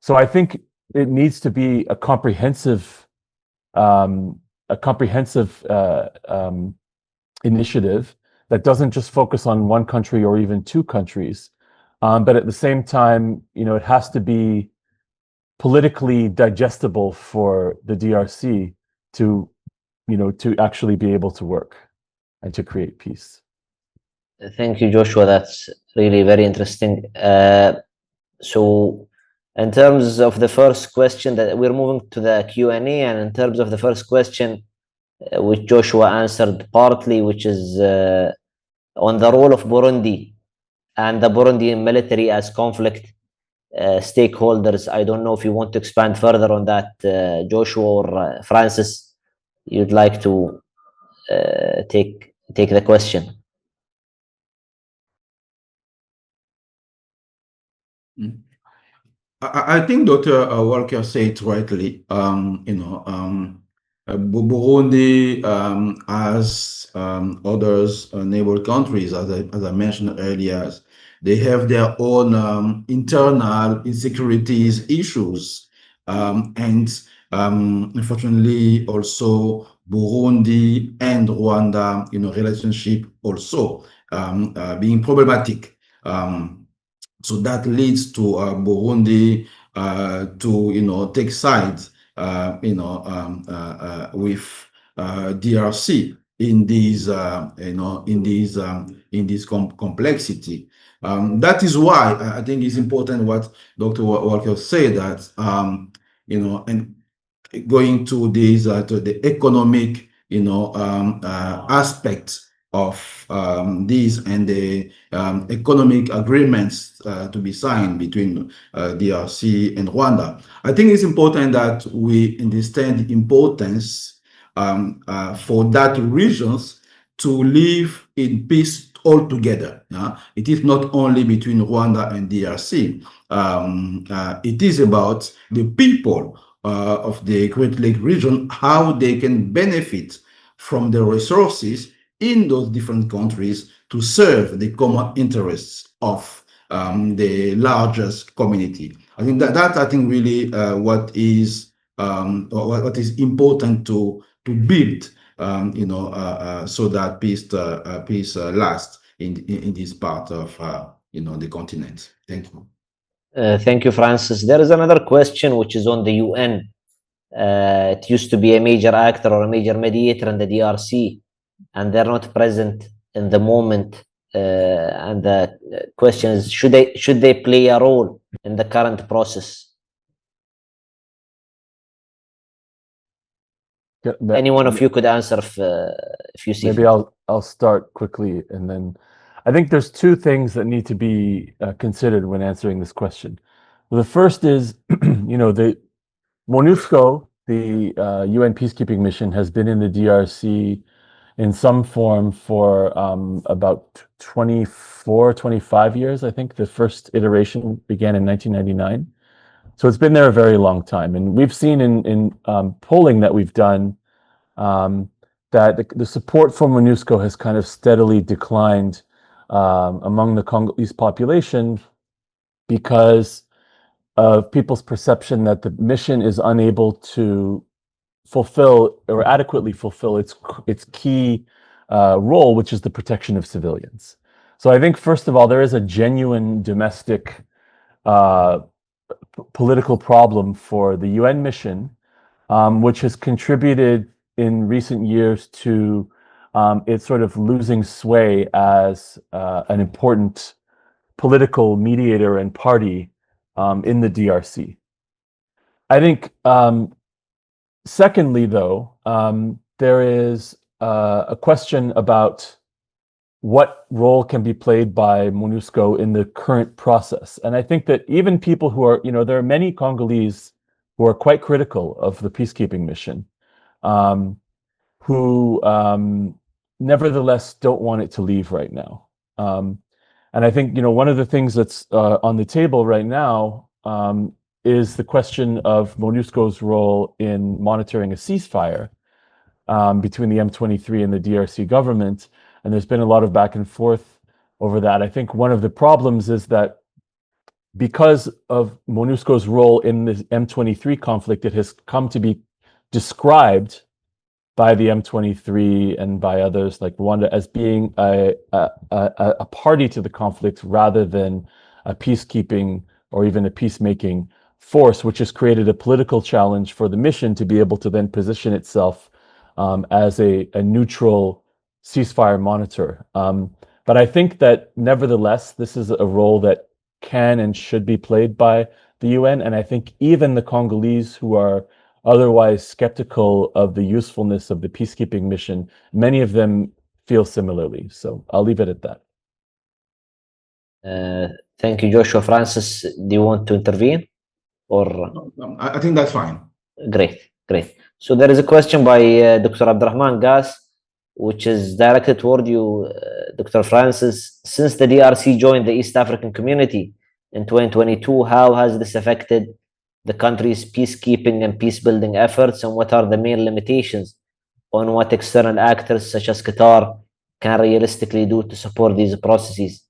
So I think it needs to be a comprehensive initiative that doesn't just focus on one country or even two countries, but at the same time, it has to be politically digestible for the DRC to actually be able to work and to create peace.
Thank you, Joshua. That's really very interesting. So in terms of the first question, that we're moving to the Q&A, and in terms of the first question, which Joshua answered partly, which is on the role of Burundi and the Burundian military as conflict stakeholders. I don't know if you want to expand further on that, Joshua or Francis. You'd like to take the question.
I think Dr. Walker said rightly. Burundi, as others neighbor countries, as I mentioned earlier, they have their own internal insecurities issues, and unfortunately, also Burundi and Rwanda, relationship also being problematic. So that leads to Burundi to take sides with DRC in this complexity. That is why I think it's important what Dr. Walker said, that and going to these to the economic aspects of these and the economic agreements to be signed between DRC and Rwanda. I think it's important that we understand the importance for that regions to live in peace altogether. It is not only between Rwanda and DRC. It is about the people of the Great Lake region, how they can benefit from the resources in those different countries to serve the common interests of the largest community. I think that I think really what is important to build, so that peace lasts in this part of the continent. Thank you.
Thank you, Francis. There is another question which is on the UN. It used to be a major actor or a major mediator in the DRC, and they're not present in the moment. And the question is, should they play a role in the current process? Any one of you could answer if you see
maybe
fit.
I'll start quickly, and then I think there's two things that need to be considered when answering this question. The first is, the MONUSCO, the UN peacekeeping mission, has been in the DRC in some form for about 24, 25 years. I think the first iteration began in 1999. So it's been there a very long time. And we've seen in polling that we've done that the support for MONUSCO has kind of steadily declined among the Congolese population because of people's perception that the mission is unable to fulfill or adequately fulfill its key role, which is the protection of civilians. So I think, first of all, there is a genuine domestic political problem for the UN mission, which has contributed in recent years to it sort of losing sway as an important political mediator and party in the DRC. I think, secondly, though, there is a question about what role can be played by MONUSCO in the current process. And I think that even people who are, there are many Congolese who are quite critical of the peacekeeping mission, who nevertheless don't want it to leave right now. And I think, one of the things that's on the table right now is the question of MONUSCO's role in monitoring a ceasefire between the M23 and the DRC government. And there's been a lot of back and forth over that. I think one of the problems is that because of MONUSCO's role in the M23 conflict, it has come to be described by the M23 and by others like Rwanda as being a party to the conflict rather than a peacekeeping or even a peacemaking force, which has created a political challenge for the mission to be able to then position itself as a neutral ceasefire monitor. But I think that nevertheless, this is a role that can and should be played by the UN. And I think even the Congolese who are otherwise skeptical of the usefulness of the peacekeeping mission, many of them feel similarly. So I'll leave it at that.
Thank you, Joshua. Francis, do you want to intervene? Or
I think that's fine.
Great. So there is a question by Dr. Abdurrahman Gas, which is directed toward you, Dr. Francis. Since the DRC joined the East African community in 2022, how has this affected the country's peacekeeping and peace-building efforts, and what are the main limitations on what external actors such as Qatar can realistically do to support these processes?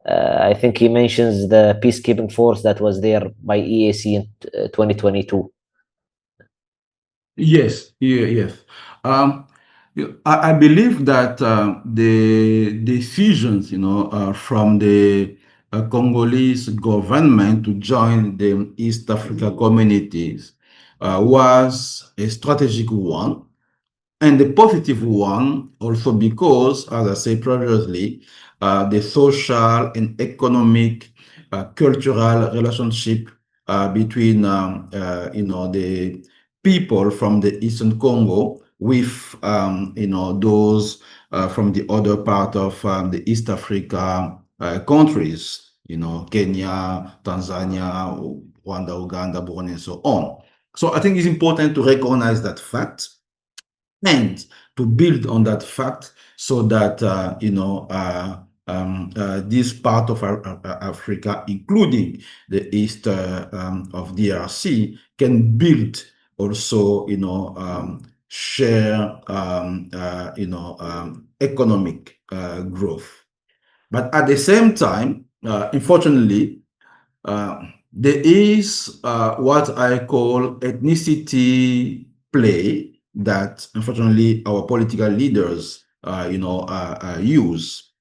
I think he mentions the peacekeeping force that was there by EAC in 2022.
Yes. I believe that the decisions, from the Congolese government to join the East Africa communities was a strategic one, and a positive one also because, as I said previously, the social and economic, cultural relationship between, the people from the Eastern Congo with, those from the other part of the East Africa countries, Kenya, Tanzania, Rwanda, Uganda, Burundi, and so on. So I think it's important to recognize that fact and to build on that fact so that, this part of Africa, including the east of DRC, can build also, share, economic growth. But at the same time, unfortunately, there is what I call ethnicity play that unfortunately our political leaders, use.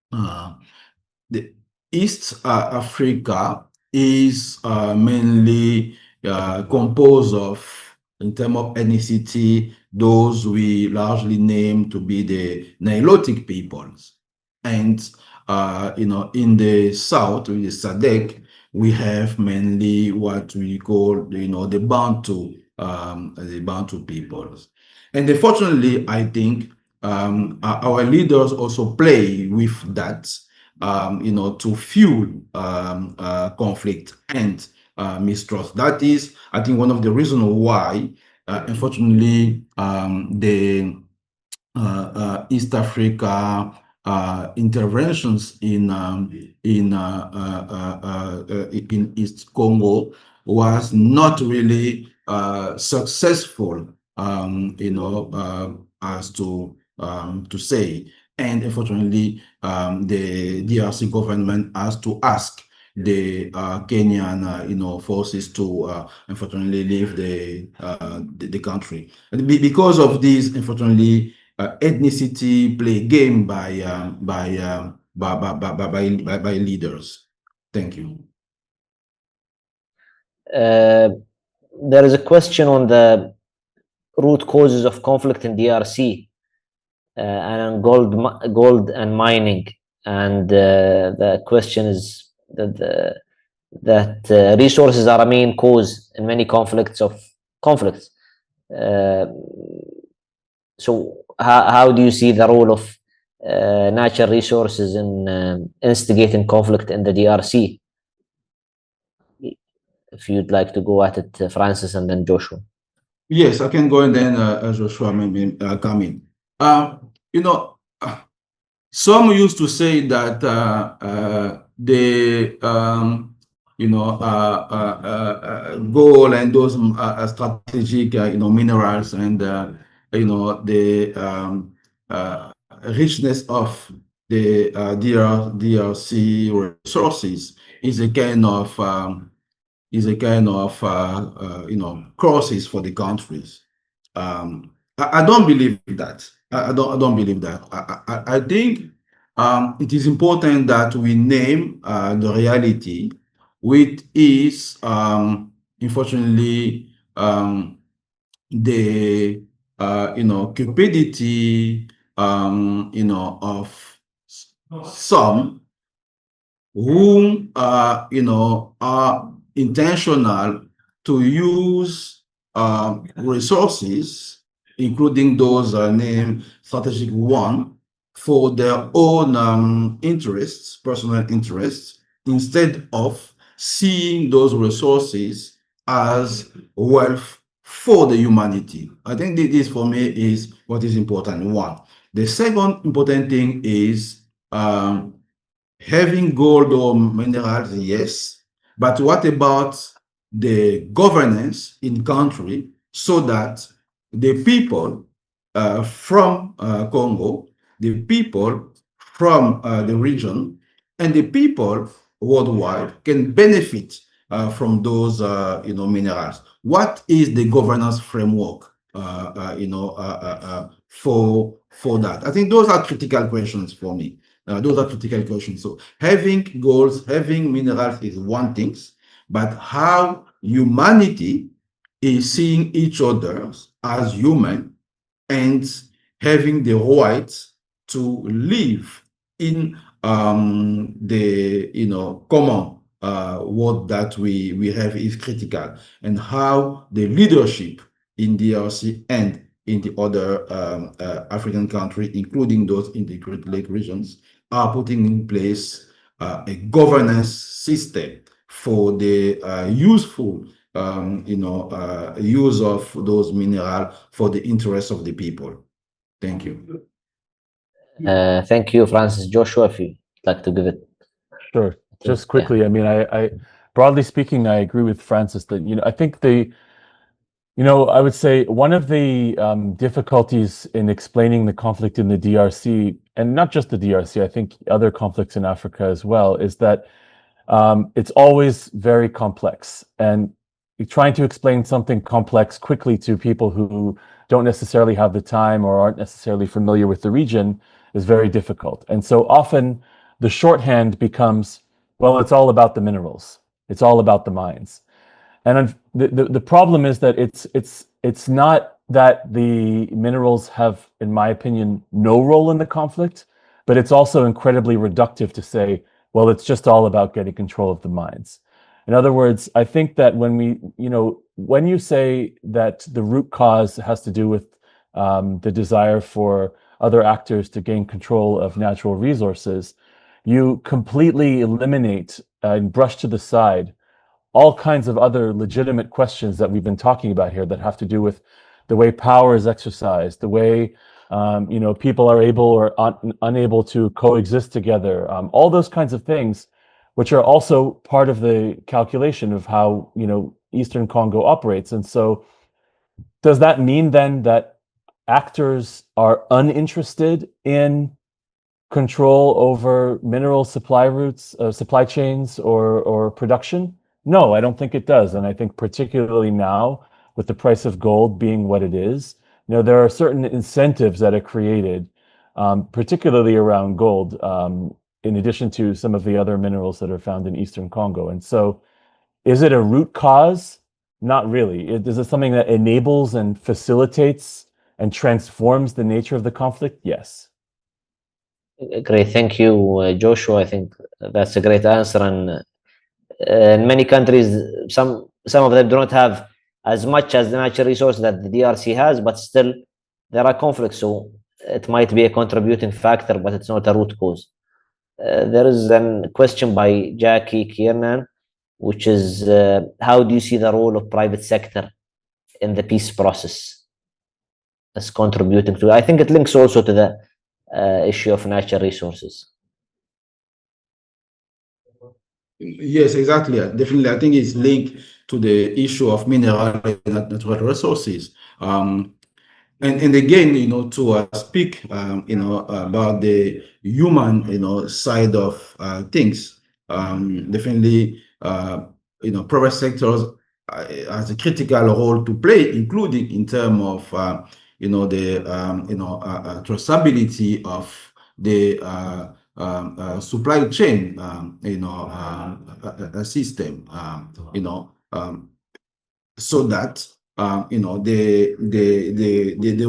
The East Africa is mainly composed of, in terms of ethnicity, those we largely name to be the Nilotic peoples. And, in the south, with the SADC, we have mainly what we call, the Bantu the Bantu peoples. And unfortunately, I think our leaders also play with that, to fuel conflict and mistrust. That is, I think, one of the reasons why, unfortunately, the East Africa interventions in East Congo was not really successful, as to say. And unfortunately, the DRC government has to ask the Kenyan, forces to unfortunately leave the country. And because of this, unfortunately, ethnicity play game by leaders. Thank you.
There is a question on the root causes of conflict in DRC and on gold and mining, and the question is that resources are a main cause in many conflicts. So how do you see the role of natural resources in instigating conflict in the DRC? If you'd like to go at it, Francis, and then Joshua.
Yes, I can go, and then Joshua maybe come in. Some used to say that the gold and those strategic minerals and the richness of the DRC resources is a kind of crosses for the countries. I don't believe that. I don't believe that. I think it is important that we name the reality, which is unfortunately the cupidity of some whom are intentional to use resources, including those named strategic one, for their own interests, personal interests, instead of seeing those resources as wealth for the humanity. I think this for me is what is important. One. The second important thing is having gold or minerals, yes, but what about the governance in country so that the people from Congo, the people from the region, and the people worldwide can benefit from those minerals? What is the governance framework for that? I think those are critical questions for me. Those are critical questions. So having goals, having minerals is one thing, but how humanity is seeing each other as human and having the right to live in the common world that we have is critical, and how the leadership in DRC and in the other African countries, including those in the Great Lake regions, are putting in place a governance system for the useful use of those minerals for the interest of the people. Thank you.
Thank you, Francis. Joshua, if you'd like to give it.
Sure. Just quickly, I mean, I broadly speaking, I agree with Francis that, I think I would say one of the difficulties in explaining the conflict in the DRC, and not just the DRC, I think other conflicts in Africa as well, is that it's always very complex. And trying to explain something complex quickly to people who don't necessarily have the time or aren't necessarily familiar with the region is very difficult. And so often the shorthand becomes, well, it's all about the minerals. It's all about the mines. And the problem is that it's not that the minerals have, in my opinion, no role in the conflict, but it's also incredibly reductive to say, well, it's just all about getting control of the mines. In other words, I think that when we, when you say that the root cause has to do with the desire for other actors to gain control of natural resources, you completely eliminate and brush to the side all kinds of other legitimate questions that we've been talking about here that have to do with the way power is exercised, the way people are able or unable to coexist together, all those kinds of things, which are also part of the calculation of how Eastern Congo operates. And so, does that mean then that actors are uninterested in control over mineral supply routes, supply chains, or production? No, I don't think it does. And I think particularly now, with the price of gold being what it is, there are certain incentives that are created, particularly around gold, in addition to some of the other minerals that are found in Eastern Congo. And so, is it a root cause? Not really. Is it something that enables and facilitates and transforms the nature of the conflict? Yes.
Great, thank you, Joshua. I think that's a great answer. And in many countries, some of them do not have as much as the natural resource that the DRC has, but still there are conflicts. So it might be a contributing factor, but it's not a root cause. There is a question by Jackie Kiernan, which is how do you see the role of private sector in the peace process as contributing to? I think it links also to the issue of natural resources.
Yes, exactly. Definitely, I think it's linked to the issue of mineral and natural resources. And again, to speak, about the human, side of things. Definitely, private sectors has a critical role to play, including in terms of, the traceability of the supply chain, system, so that the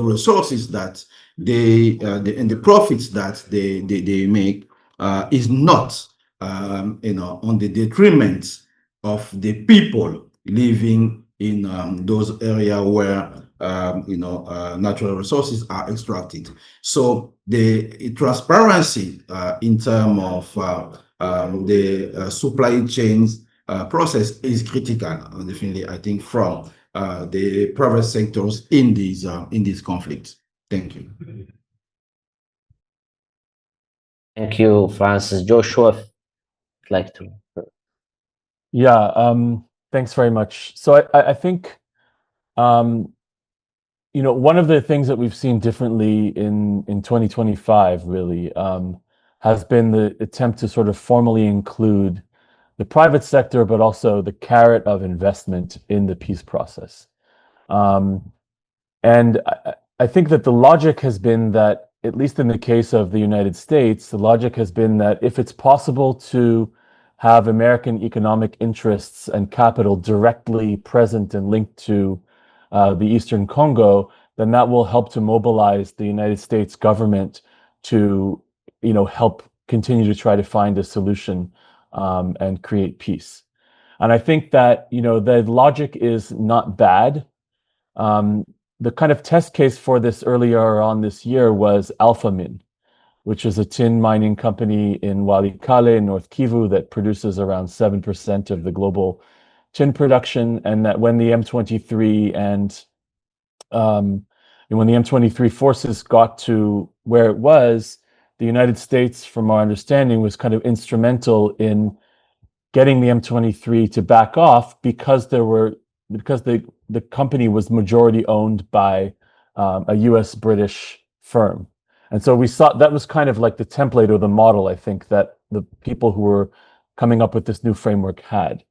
resources that and the profits that they make is not on the detriment of the people living in those areas where natural resources are extracted. So the transparency in terms of the supply chains process is critical, definitely, I think, from the private sectors in these conflicts. Thank you.
Thank you, Francis. Joshua, if you'd like to.
Yeah, thanks very much. So I think, one of the things that we've seen differently in 2025 really has been the attempt to sort of formally include the private sector, but also the carrot of investment in the peace process. And I think that the logic has been that, at least in the case of the United States, the logic has been that if it's possible to have American economic interests and capital directly present and linked to the Eastern Congo, then that will help to mobilize the United States government to, help continue to try to find a solution and create peace. And I think that, the logic is not bad. The kind of test case for this earlier on this year was Alphamin, which is a tin mining company in Walikale, North Kivu, that produces around 7% of the global tin production. And that when the M23 when the M23 forces got to where it was, the United States, from our understanding, was kind of instrumental in getting the M23 to back off because the company was majority owned by a US British firm. And so we saw that was kind of like the template or the model, I think, that the people who were coming up with this new framework had.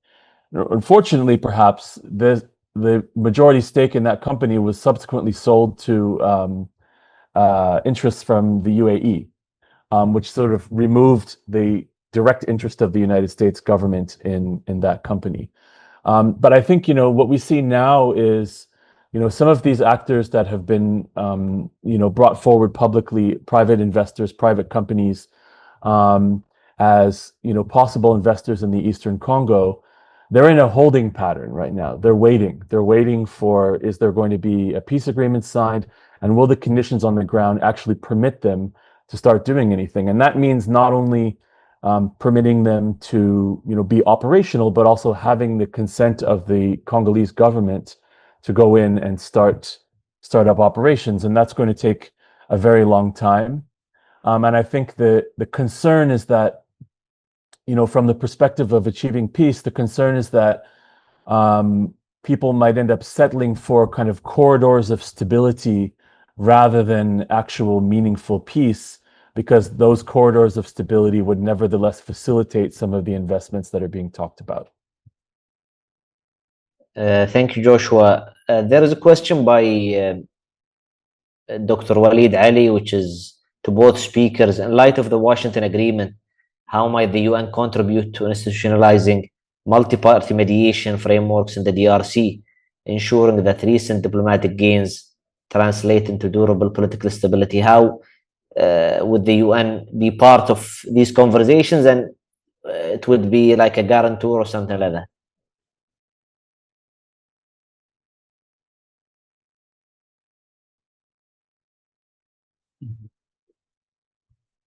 Unfortunately, perhaps the majority stake in that company was subsequently sold to interests from the UAE, which sort of removed the direct interest of the United States government in that company. But I think, what we see now is, some of these actors that have been, brought forward publicly, private investors, private companies, as, possible investors in the Eastern Congo, they're in a holding pattern right now. They're waiting. They're waiting for, is there going to be a peace agreement signed? And will the conditions on the ground actually permit them to start doing anything? And that means not only permitting them to, be operational, but also having the consent of the Congolese government to go in and start up operations. And that's going to take a very long time. And I think the concern is that, from the perspective of achieving peace, the concern is that people might end up settling for kind of corridors of stability rather than actual meaningful peace, because those corridors of stability would nevertheless facilitate some of the investments that are being talked about.
Thank you, Joshua. There is a question by Dr. Walid Ali, which is to both speakers. In light of the Washington Agreement, how might the UN contribute to institutionalizing multi-party mediation frameworks in the DRC, ensuring that recent diplomatic gains translate into durable political stability? How would the UN be part of these conversations, and it would be like a guarantor or something like that?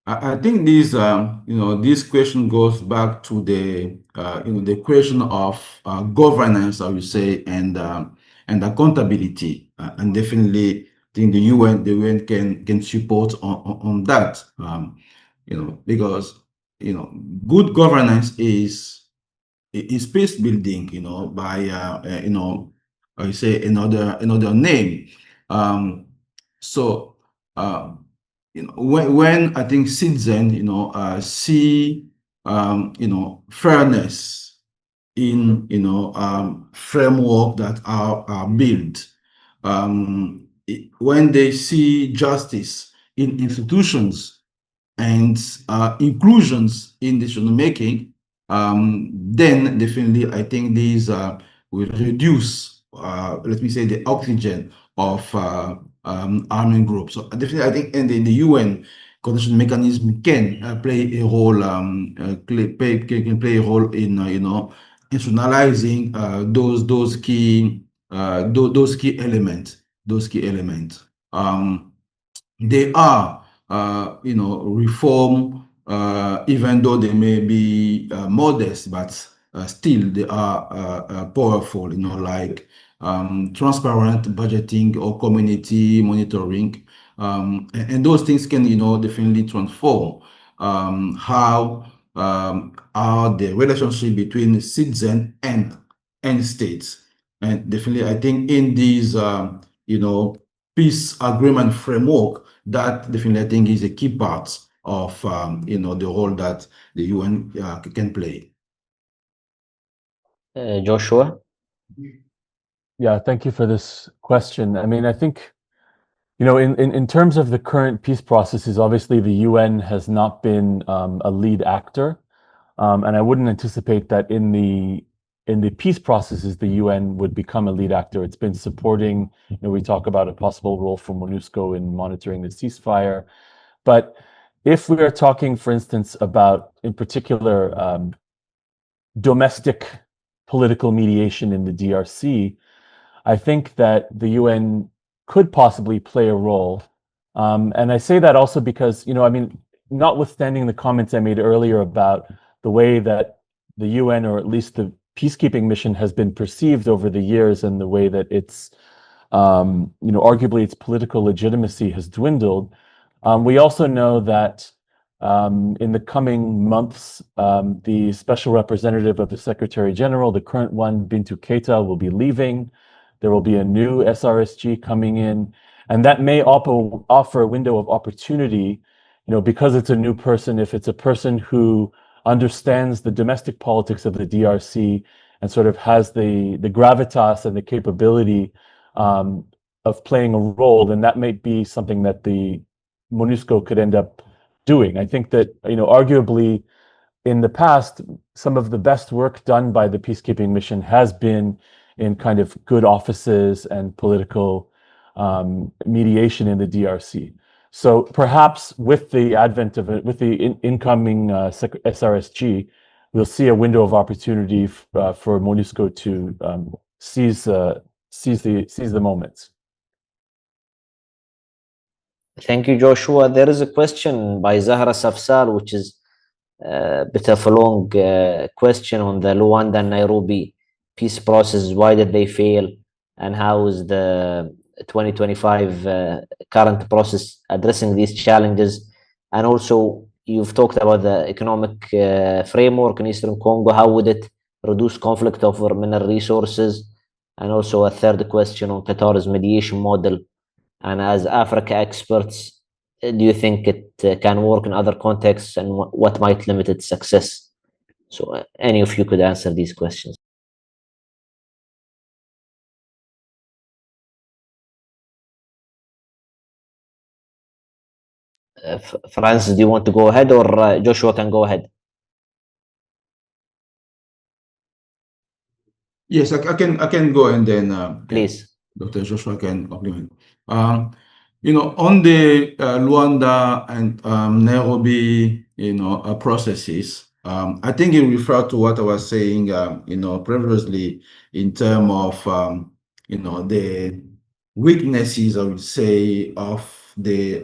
I think this question goes back to the question of governance, I would say, and accountability, and definitely, I think the UN can support on that, because good governance is peace building, by I say another name. So. When I think citizens, see, fairness in, framework that are built, when they see justice in institutions and inclusions in decision making, then definitely I think these will reduce, let me say, the oxygen of arming groups. So definitely, I think, and the UN coordination mechanism can play a role. Can play a role in institutionalizing those key elements. They are reform, even though they may be modest, but still they are powerful. Like transparent budgeting or community monitoring, and those things can definitely transform how are the relationship between citizen and states. And definitely, I think in these peace agreement framework, that definitely I think is a key part of the role that the UN can play.
Joshua?
Yeah, thank you for this question. I mean, I think, in terms of the current peace processes, obviously the UN has not been a lead actor, and I wouldn't anticipate that in the peace processes the UN would become a lead actor. It's been supporting. We talk about a possible role for MONUSCO in monitoring the ceasefire, but if we are talking, for instance, about in particular domestic political mediation in the DRC, I think that the UN could possibly play a role. And I say that also because, notwithstanding the comments I made earlier about the way that the UN, or at least the peacekeeping mission, has been perceived over the years, and the way that it's, arguably its political legitimacy has dwindled, we also know that in the coming months, the special representative of the Secretary General, the current one, Bintou Keita, will be leaving. There will be a new SRSG coming in, and that may offer a window of opportunity, because it's a new person. If it's a person who understands the domestic politics of the DRC and sort of has the gravitas and the capability of playing a role, then that might be something that the MONUSCO could end up doing. I think that, arguably, in the past, some of the best work done by the peacekeeping mission has been in kind of good offices and political mediation in the DRC. So perhaps with the advent of it, with the incoming SRSG, we'll see a window of opportunity for MONUSCO to seize the moment.
Thank you, Joshua. There is a question by Zahra Safsal, which is a bit of a long question on the Luanda and Nairobi peace process. Why did they fail? And how is the 2025 current process addressing these challenges? And also, you've talked about the economic framework in Eastern Congo. How would it reduce conflict over mineral resources? And also a third question on Qatar's mediation model. And as Africa experts, do you think it can work in other contexts, and what might limit its success? So any of you could answer these questions. Francis, do you want to go ahead, or Joshua can go ahead?
Yes, I can go, and then
Please.
Dr. Joshua can complement. On the Luanda and Nairobi, processes, I think it referred to what I was saying, previously in terms of, the weaknesses, I would say, of the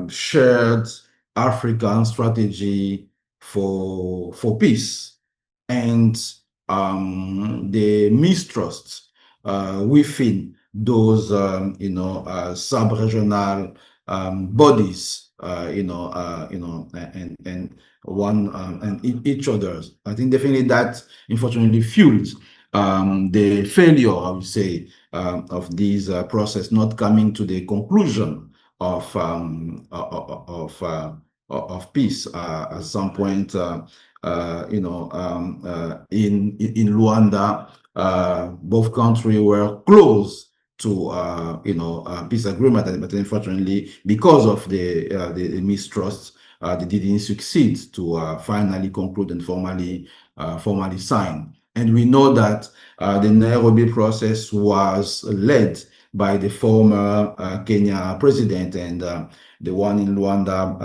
shared African strategy for peace, and the mistrust within those sub-regional bodies, and each others. I think definitely that unfortunately fuels the failure, I would say, of these process not coming to the conclusion of peace at some point. In Luanda, both countries were close to peace agreement, but unfortunately, because of the mistrust, they didn't succeed to finally conclude and formally sign. And we know that the Nairobi process was led by the former Kenya president, and the one in Luanda,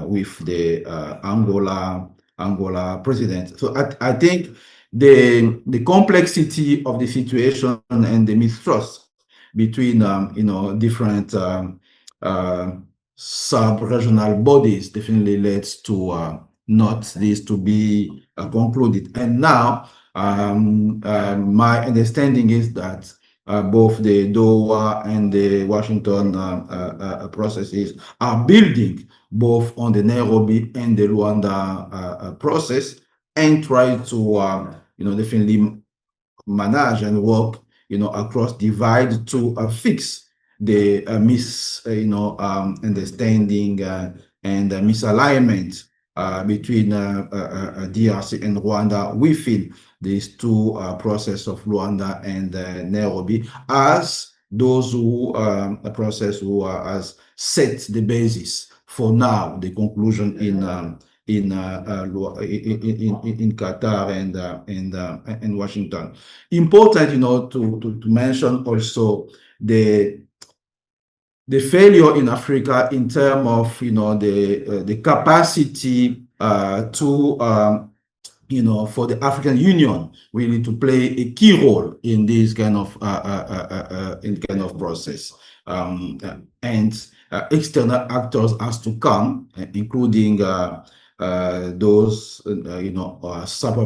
with the Angola president. So I think the complexity of the situation and the mistrust between different sub-regional bodies definitely led to not this to be concluded. And now my understanding is that both the Doha and the Washington processes are building both on the Nairobi and the Luanda process, and try to definitely manage and work across divide to fix the understanding and misalignment between DRC and Rwanda within these two process of Luanda and Nairobi, as those who process who has set the basis for now the conclusion in Qatar and Washington. Important, to mention also the failure in Africa in terms of the capacity to for the African Union really to play a key role in this kind of process, and external actors has to come, including those super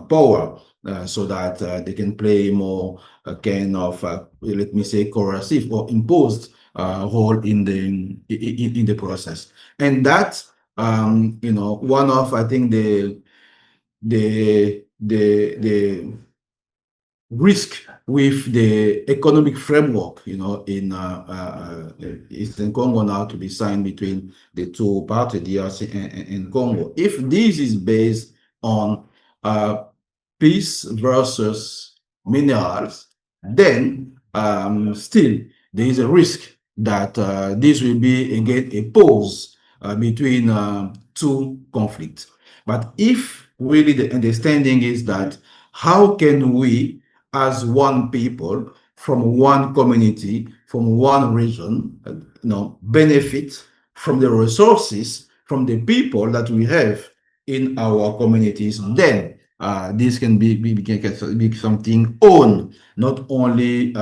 power, so that they can play more kind of let me say coercive or imposed role in the process. And that one of, I think, the risk with the economic framework, in Eastern Congo now to be signed between the two parties, DRC and Congo. If this is based on peace versus minerals, then still there is a risk that this will be again a pause between two conflicts. But if really the understanding is that how can we, as one people from one community, from one region, benefit from the resources, from the people that we have in our communities, then this can be something owned, not only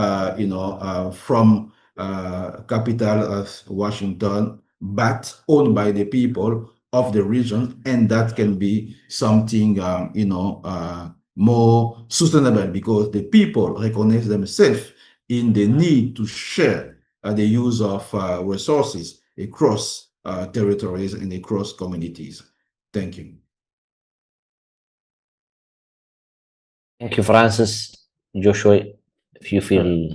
from capital of Washington, but owned by the people of the region, and that can be something more sustainable because the people recognize themselves in the need to share the use of resources across territories and across communities. Thank you.
Thank you, Francis. Joshua, if you feel...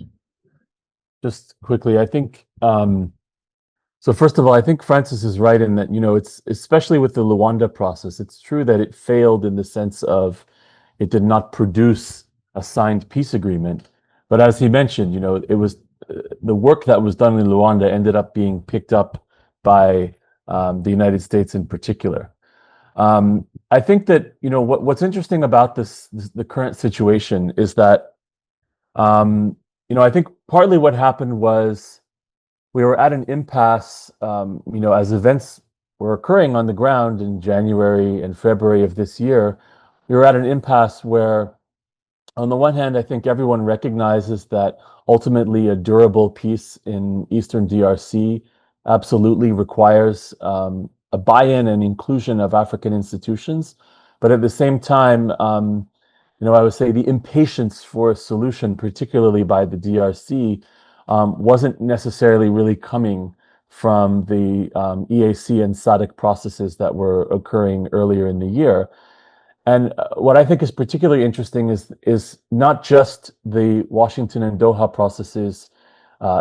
Just quickly, I think, so first of all, I think Francis is right in that, it's especially with the Luanda process, it's true that it failed in the sense of it did not produce a signed peace agreement. But as he mentioned, it was the work that was done in Luanda ended up being picked up by the United States in particular. I think that, what's interesting about the current situation is that, I think partly what happened was we were at an impasse, as events were occurring on the ground in January and February of this year. We were at an impasse where, on the one hand, I think everyone recognizes that ultimately a durable peace in Eastern DRC absolutely requires a buy-in and inclusion of African institutions. But at the same time, I would say the impatience for a solution, particularly by the DRC, wasn't necessarily really coming from the EAC and SADC processes that were occurring earlier in the year. And what I think is particularly interesting is not just the Washington and Doha processes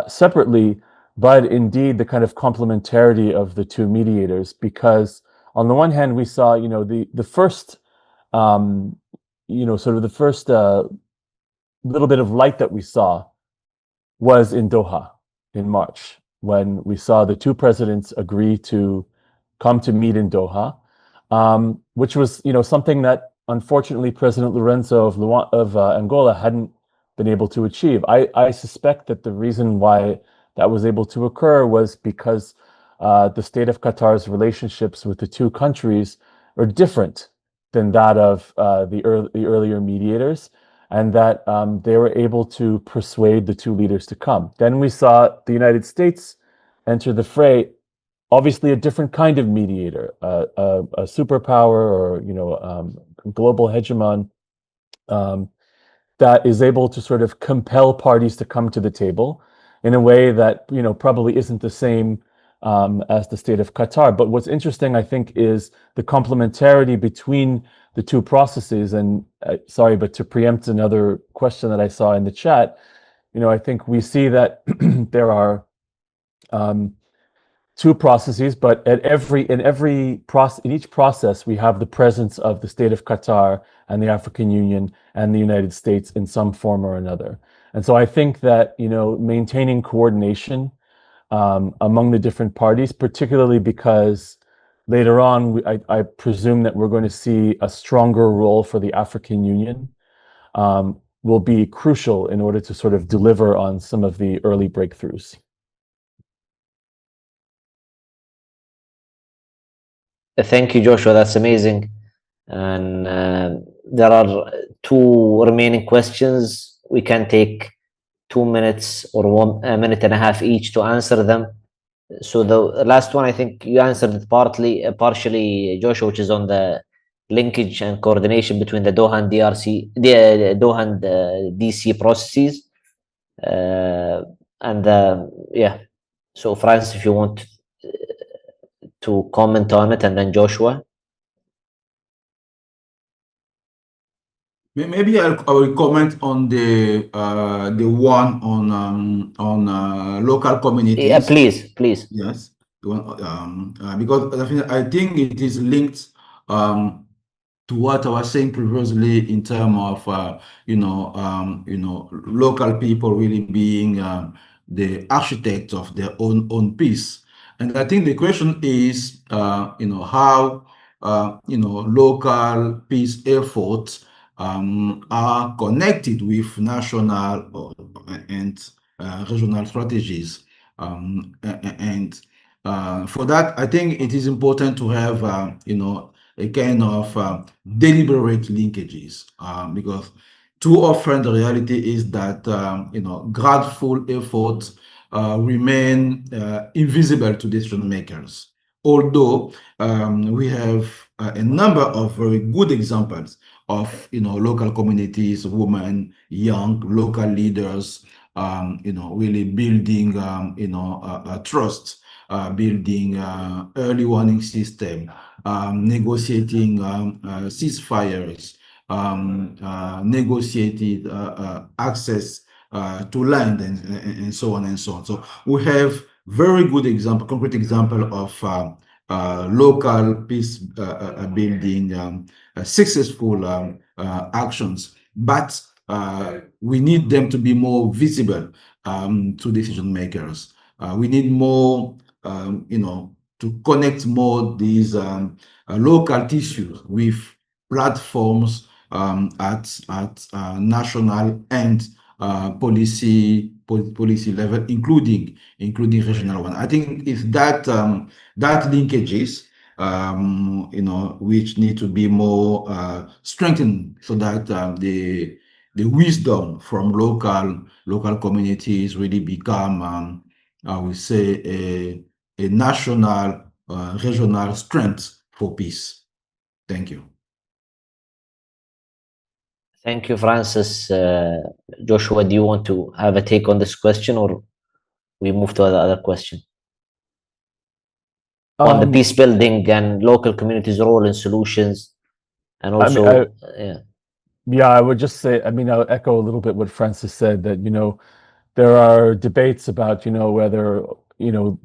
separately, but indeed the kind of complementarity of the two mediators. Because on the one hand, we saw, the first, sort of the first little bit of light that we saw was in Doha in March, when we saw the two presidents agree to come to meet in Doha, which was, something that unfortunately President Lorenzo of Angola hadn't been able to achieve. I suspect that the reason why that was able to occur was because the state of Qatar's relationships with the two countries are different than that of the earlier mediators, and that they were able to persuade the two leaders to come. Then we saw the United States enter the fray, obviously a different kind of mediator, a superpower or global hegemon that is able to sort of compel parties to come to the table in a way that probably isn't the same as the state of Qatar. But what's interesting, I think, is the complementarity between the two processes. And sorry, but to preempt another question that I saw in the chat, I think we see that there are two processes, but in each process, we have the presence of the state of Qatar and the African Union and the United States in some form or another. And so I think that, maintaining coordination among the different parties, particularly because later on, I presume that we're going to see a stronger role for the African Union, will be crucial in order to sort of deliver on some of the early breakthroughs.
Thank you, Joshua. That's amazing. And there are two remaining questions. We can take 2 minutes or 1 minute and a half each to answer them. So the last one, I think you answered it partially, Joshua, which is on the linkage and coordination between the Doha and Doha and DC processes. Yeah. So Francis, if you want to comment on it, and then Joshua.
Maybe I will comment on the one on local communities.
Yeah, please.
Yes, because I think it is linked to what I was saying previously in terms of local people really being the architects of their own peace. And I think the question is, how local peace efforts are connected with national and regional strategies. For that, I think it is important to have, a kind of deliberate linkages, because too often the reality is that grateful efforts remain invisible to decision makers. Although we have a number of very good examples of local communities, women, young local leaders, really building trust, building early warning system, negotiating ceasefires, negotiated access to land, and so on and so on. So we have very good example, concrete example of local peace building, successful actions, but we need them to be more visible to decision makers. We need more, to connect more these local tissues with platforms at national and policy level, including regional one. I think it's that that linkages which need to be more strengthened, so that the wisdom from local communities really become I would say a national regional strength for peace. Thank you.
Thank you, Francis. Joshua, do you want to have a take on this question, or we move to the other question? On the peace building and local communities' role in solutions, and also,
I would just say, I'll echo a little bit what Francis said, that, there are debates about, whether,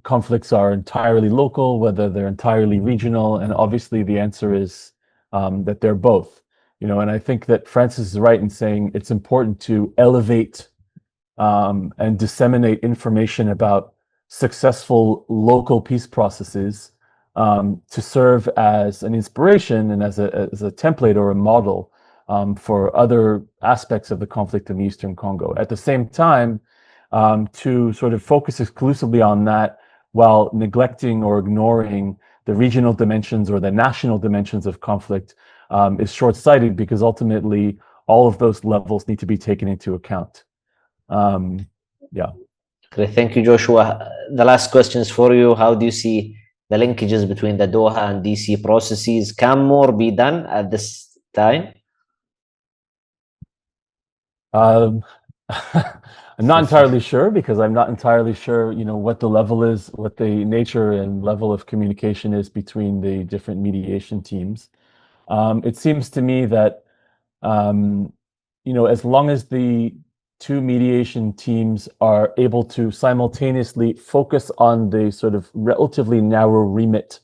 conflicts are entirely local, whether they're entirely regional, and obviously the answer is that they're both. And I think that Francis is right in saying it's important to elevate and disseminate information about successful local peace processes to serve as an inspiration and as a template or a model for other aspects of the conflict in the Eastern Congo. At the same time, to sort of focus exclusively on that while neglecting or ignoring the regional dimensions or the national dimensions of conflict is short-sighted, because ultimately all of those levels need to be taken into account.
Great. Thank you, Joshua. The last question is for you. How do you see the linkages between the Doha and DC processes? Can more be done at this time?
I'm not entirely sure, because I'm not entirely sure, what the level is, what the nature and level of communication is between the different mediation teams. It seems to me that, as long as the two mediation teams are able to simultaneously focus on the sort of relatively narrow remit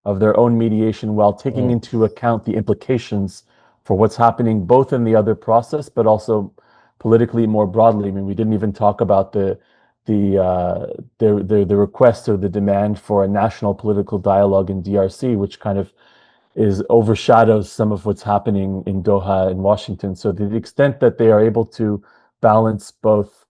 of their own mediation while taking into account the implications for what's happening both in the other process, but also politically more broadly. We didn't even talk about the request or the demand for a national political dialogue in DRC, which kind of overshadows some of what's happening in Doha and Washington. So to the extent that they are able to balance both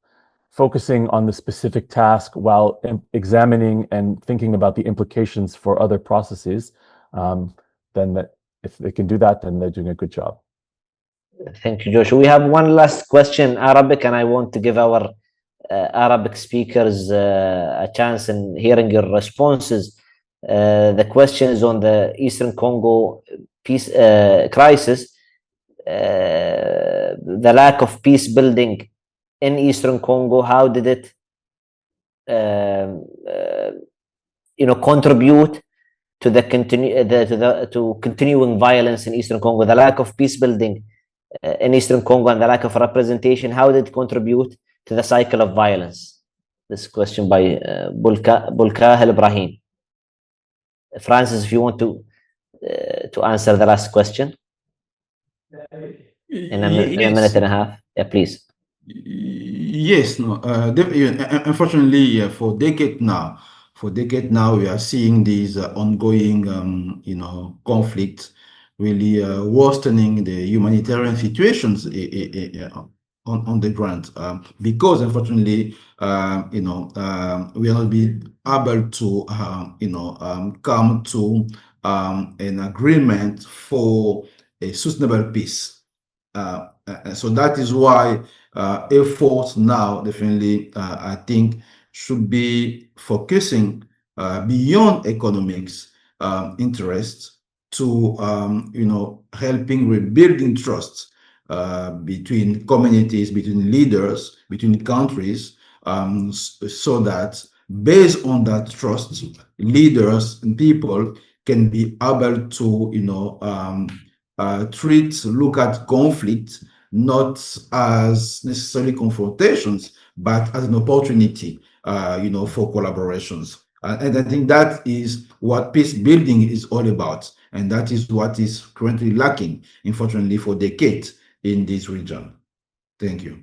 focusing on the specific task while examining and thinking about the implications for other processes, then if they can do that, then they're doing a good job.
Thank you, Joshua. We have one last question in Arabic, and I want to give our Arabic speakers a chance in hearing your responses. The question is on the Eastern Congo peace crisis, the lack of peace building in Eastern Congo. How did it, contribute to the continuing violence in Eastern Congo? The lack of peace building in Eastern Congo and the lack of representation, how did it contribute to the cycle of violence? This question by Bulkahel Ibrahim. Francis, if you want to answer the last question in a minute and a half, please.
Yes, no. Unfortunately, for decade now, we are seeing these ongoing, conflicts really worsening the humanitarian situations on the ground, because unfortunately, we are not being able to, come to an agreement for a sustainable peace. So that is why efforts now definitely, I think, should be focusing beyond economics interests to helping rebuilding trust between communities, between leaders, between countries, so that based on that trust, leaders and people can be able to look at conflict not as necessarily confrontations, but as an opportunity, for collaborations. And I think that is what peace building is all about. And that is what is currently lacking, unfortunately, for decades in this region. Thank you.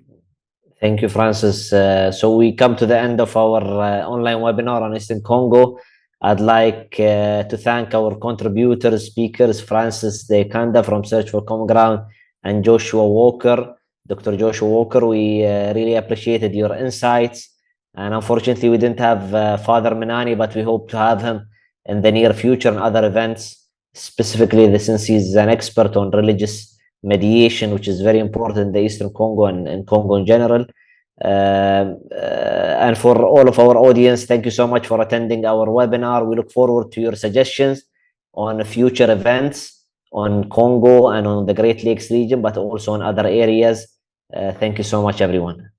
Thank you, Francis. So we come to the end of our online webinar on Eastern Congo. I'd like to thank our contributors, speakers, Francis Diakanda from Search for Common Ground and Joshua Walker, Dr. Joshua Walker. We really appreciated your insights. And unfortunately, we didn't have Father Minani, but we hope to have him in the near future and other events, specifically since he's an expert on religious mediation, which is very important in the Eastern Congo and Congo in general. And for all of our audience, thank you so much for attending our webinar. We look forward to your suggestions on future events on Congo and on the Great Lakes region, but also on other areas. Thank you so much, everyone.